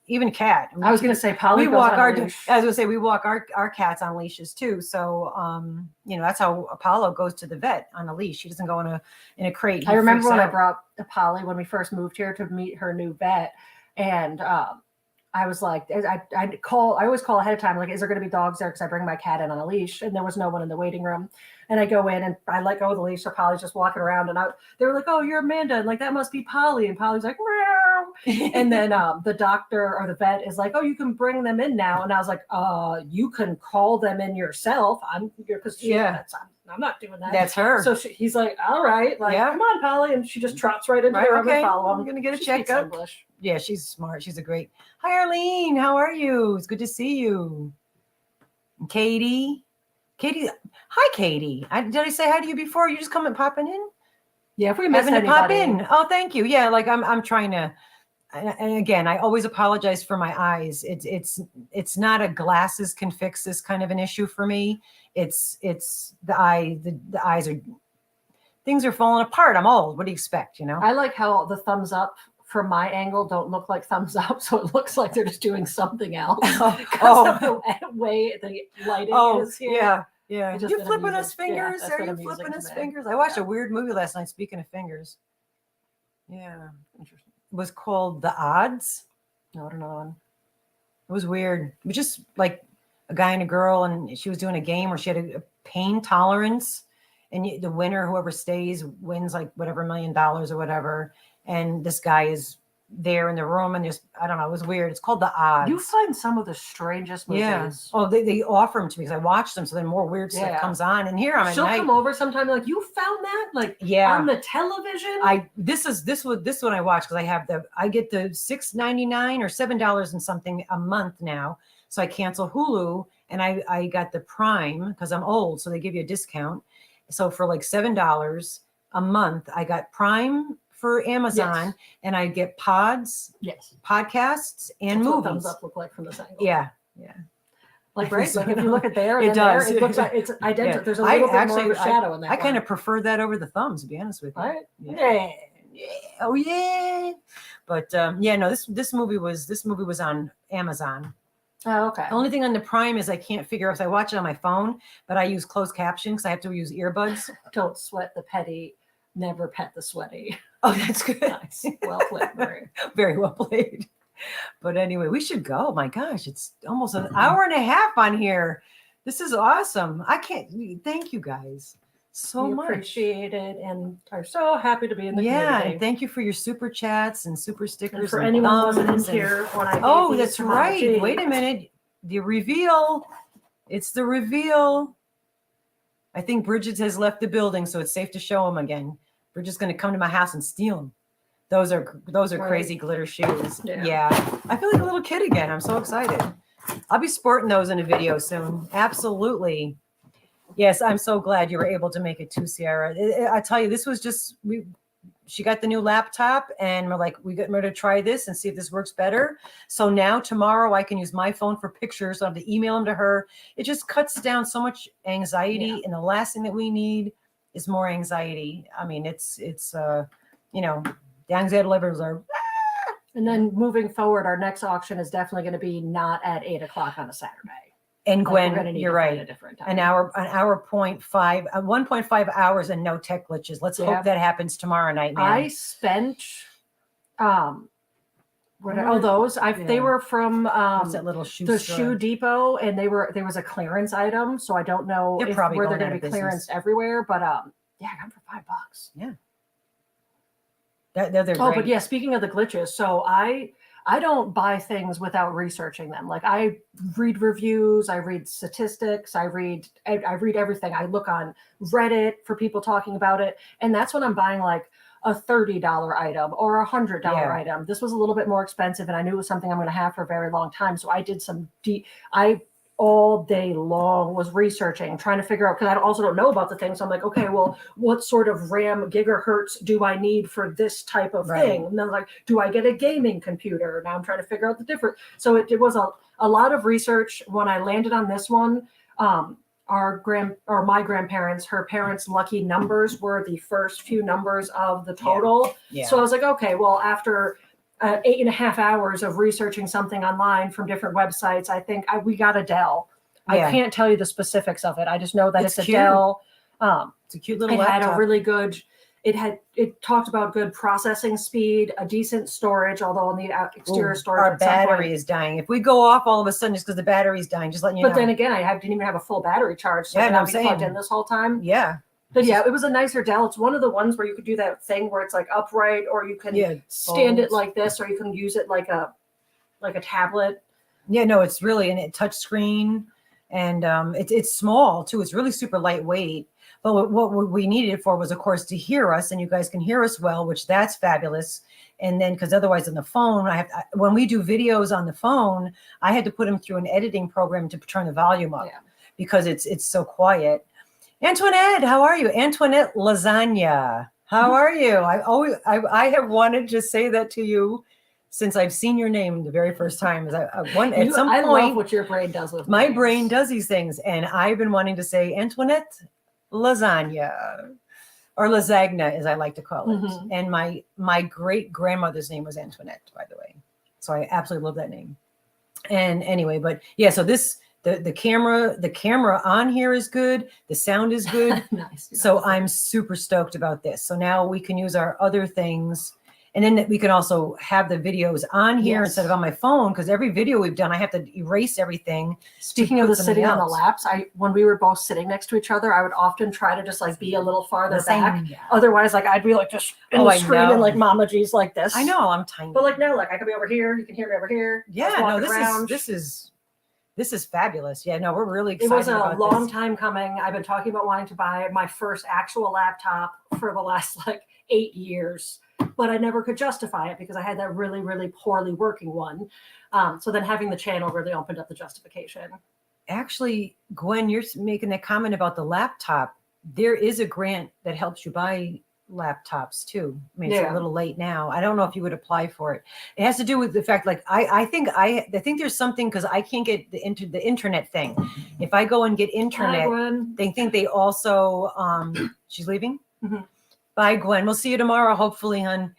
S1: even cat.
S2: I was going to say, Polly
S1: we
S2: goes
S1: walk
S2: on
S1: our,
S2: a leash.
S1: I was going to say, we walk our cats on leashes too. So, that's how Apollo goes to the vet, on a leash. He doesn't go in a crate.
S2: I remember when I brought Polly when we first moved here to meet her new vet, and I was like, I always call ahead of time, like, is there going to be dogs there? Because I bring my cat in on a leash, and there was no one in the waiting room. And I go in and I let go of the leash, so Polly's just walking around, and they were like, "Oh, you're Amanda," and like, that must be Polly. And Polly's like, meow. And then the doctor or the vet is like, "Oh, you can bring them in now." And I was like, you can call them in yourself. I'm not doing that.
S1: That's her.
S2: So he's like, "All right, like, come on, Polly," and she just trots right into the room and follow him.
S1: I'm gonna get a checkup. Yeah, she's smart. She's a great. Hi, Arlene. How are you? It's good to see you. Katie. Hi, Katie. Did I say hi to you before? You just popping in?
S2: Yeah, if we miss anybody.
S1: To pop in. Oh, thank you. Yeah, like I'm trying to. And again, I always apologize for my eyes. It's not a glasses can fix this kind of an issue for me. It's the eye. The eyes are. Things are falling apart. I'm old. What do you expect?
S2: I like how the thumbs up from my angle don't look like thumbs up, so it looks like they're just doing something else. Of the way the lighting is here.
S1: Yeah. You flipping us fingers? Are you flipping us fingers? I watched a weird movie last night. Speaking of fingers, yeah, interesting. It was called The Odds.
S2: No, I don't know.
S1: It was weird. It was just like a guy and a girl, and she was doing a game where she had a pain tolerance, and the winner, whoever stays, wins like whatever $1 million or whatever. And this guy is there in the room, and just, I don't know, it was weird. It's called The Odds.
S2: You find some of the strangest movies.
S1: Yeah. Oh, they offer them to me because I watch them, so then more weird stuff comes on. And here I'm
S2: She'll come over sometime, like, you found that, like, on the television.
S1: This one I watch because I get the $6.99 or $7 and something a month now. So I cancel Hulu, and I got the Prime because I'm old, so they give you a discount. So for like $7 a month, I got Prime for Amazon, and I get podcasts, and movies.
S2: What thumbs up look like from this angle.
S1: Yeah.
S2: Like, right? Like, if you look at there, and
S1: it does.
S2: There, it looks like it's identical. Yeah. There's a little bit more of a shadow in there.
S1: I kind of prefer that over the thumbs, to be honest with you.
S2: Right?
S1: Yeah. Oh yeah. But no, this movie was on Amazon.
S2: Oh, okay.
S1: The only thing on the Prime is I can't figure out. I watch it on my phone, but I use closed caption because I have to use earbuds.
S2: Don't sweat the petty. Never pet the sweaty.
S1: Oh, that's good.
S2: Nice. Well played, Mary.
S1: Very well played. But anyway, we should go. My gosh, it's almost an hour and a half on here. This is awesome. Thank you guys so much.
S2: Appreciate it and are so happy to be in the community.
S1: Yeah, and thank you for your super chats and super stickers.
S2: And for anyone who wasn't in here when I
S1: that's right. Wait a minute. The reveal. It's the reveal. I think Bridget has left the building, so it's safe to show them again. We're just going to come to my house and steal them. Those are crazy glitter shoes. Yeah. I feel like a little kid again. I'm so excited. I'll be sporting those in a video soon. Absolutely. Yes, I'm so glad you were able to make it too, Sierra. I tell you, this was just she got the new laptop, and we're like, we're going to try this and see if this works better. So now tomorrow I can use my phone for pictures. I have to email them to her. It just cuts down so much anxiety. And the last thing that we need is more anxiety. I mean, it's the anxiety levels are.
S2: And then moving forward, our next auction is definitely going to be not at 8:00 on a Saturday.
S1: And Gwen, you're right. An hour, 1.5 hours and no tech glitches. Let's hope that happens tomorrow night, man.
S2: I spent, those. They were from
S1: what's that little shoe
S2: the
S1: store?
S2: Shoe Depot, and there was a clearance item, so I don't know
S1: where
S2: they're going to be clearanced everywhere. But I got them for $5.
S1: Yeah, they're great.
S2: But yeah, speaking of the glitches, so I don't buy things without researching them. Like, I read reviews, I read statistics, I read everything. I look on Reddit for people talking about it. And that's when I'm buying like a $30 item or a $100 item. This was a little bit more expensive, and I knew it was something I'm going to have for a very long time. So I did some I all day long was researching, trying to figure out, because I also don't know about the thing. So I'm like, okay, well, what sort of RAM gigahertz do I need for this type of thing? And then like, do I get a gaming computer? Now I'm trying to figure out the difference. So it was a lot of research. When I landed on this one, my grandparents, her parents' lucky numbers were the first few numbers of the total.
S1: Yeah.
S2: So I was like, okay, well, after 8.5 hours of researching something online from different websites, I think we got a Dell. I can't tell you the specifics of it. I just know that it's a
S1: cute.
S2: Dell.
S1: It's a cute little
S2: it
S1: laptop.
S2: Had a really good, it talked about good processing speed, a decent storage, although I'll need exterior storage.
S1: Our battery is dying. If we go off all of a sudden just because the battery's dying, just letting you know.
S2: But then again, didn't even have a full battery charge. So
S1: I'm
S2: saying plugged in this whole time.
S1: Yeah.
S2: But yeah, it was a nicer Dell. It's one of the ones where you could do that thing where it's like upright, or you can stand it like this, or you can use it like a tablet.
S1: Yeah, no, it's really a touch screen, and it's small too. It's really super lightweight. But what we needed it for was, of course, to hear us, and you guys can hear us well, which that's fabulous. And then because otherwise on the phone, when we do videos on the phone, I had to put them through an editing program to turn the volume up because it's so quiet. Antoinette, how are you? Antoinette Lasagna, how are you? I have wanted to say that to you since I've seen your name the very first time. I
S2: love what your brain does with
S1: my brain does these things, and I've been wanting to say Antoinette Lasagna, or lasagna, as I like to call it. Mm-hmm. And my great grandmother's name was Antoinette, by the way, so I absolutely love that name. And anyway, but yeah, so this. The camera on here is good. The sound is good.
S2: Nice.
S1: So I'm super stoked about this. So now we can use our other things. And then we can also have the videos on here instead of on my phone, because every video we've done, I have to erase everything.
S2: Speaking of the sitting on the laps, when we were both sitting next to each other, I would often try to just like be a little farther back. Yeah. Otherwise, like I'd be like just in the screen and like Mama G's like this.
S1: I know, I'm tiny.
S2: But like now, like I could be over here. You can hear me over here.
S1: Yeah, no, this is fabulous. Yeah, no, we're really excited.
S2: It was a long time coming. I've been talking about wanting to buy my first actual laptop for the last like 8 years, but I never could justify it because I had that really, really poorly working one. So then having the channel really opened up the justification. Actually,
S1: Gwen, you're making that comment about the laptop. There is a grant that helps you buy laptops too. I mean, it's a little late now. I don't know if you would apply for it. It has to do with the fact, like I think there's something, because I can't get the internet thing. If I go and get internet, they think they also she's leaving. Mm-hmm. Bye, Gwen. We'll see you tomorrow, hopefully, hon.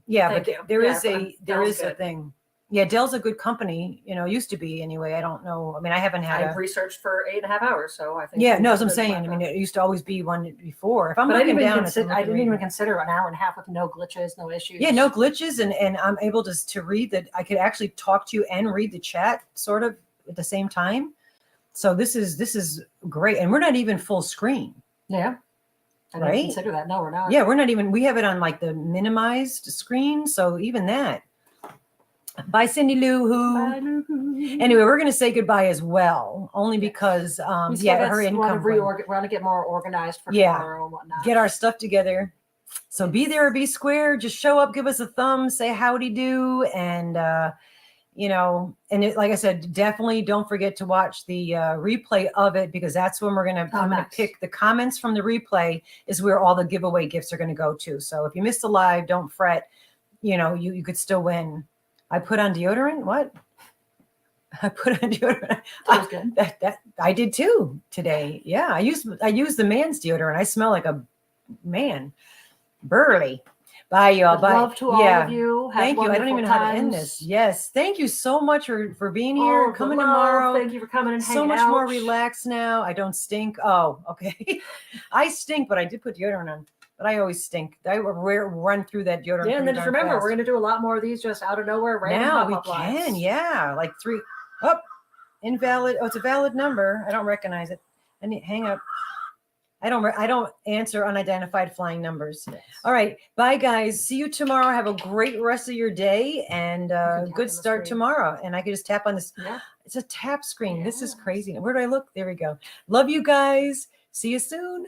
S1: There is a thing. Yeah, Dell's a good company, used to be anyway. I don't know. I mean, I haven't had
S2: I've researched for 8.5 hours, so I think.
S1: Yeah, no, as I'm saying. I mean, it used to always be one before. If I'm looking down,
S2: I didn't even consider an hour and a half with no glitches, no issues.
S1: Yeah, no glitches, and I'm able to read that. I could actually talk to you and read the chat sort of at the same time. So this is great, and we're not even full screen.
S2: Yeah. I didn't consider that. No, we're not.
S1: Yeah, we're not even. We have it on like the minimized screen, so even that. Bye, Cindy Lou. Anyway, we're going to say goodbye as well, only because, her income.
S2: Want to get more organized for tomorrow and whatnot.
S1: Get our stuff together. So be there or be square. Just show up, give us a thumb, say howdy do, and like I said, definitely don't forget to watch the replay of it, because that's when I'm going to pick the comments from the replay is where all the giveaway gifts are going to go to. So if you missed the live, don't fret. You could still win. I put on deodorant. What? I put on deodorant.
S2: That was good.
S1: That I did too today. Yeah, I use the man's deodorant. I smell like a man. Burley. Bye, y'all. Bye.
S2: Love to all of you.
S1: Thank you. I don't even know how to end this. Yes. Thank you so much for being here. Coming tomorrow.
S2: Thank you for coming and hanging out.
S1: So much more relaxed now. I don't stink. Oh, okay. I stink, but I did put deodorant on. But I always stink. I run through that deodorant.
S2: Yeah, and then just remember, we're going to do a lot more of these just out of nowhere.
S1: Now we can, like 3. Oh, invalid. Oh, it's a valid number. I don't recognize it. I need hang up. I don't answer unidentified flying numbers. Yes. All right, bye guys. See you tomorrow. Have a great rest of your day and good start tomorrow. And I can just tap on this. Yeah. It's a tap screen. Yeah. This is crazy. Where do I look? There we go. Love you guys. See you soon.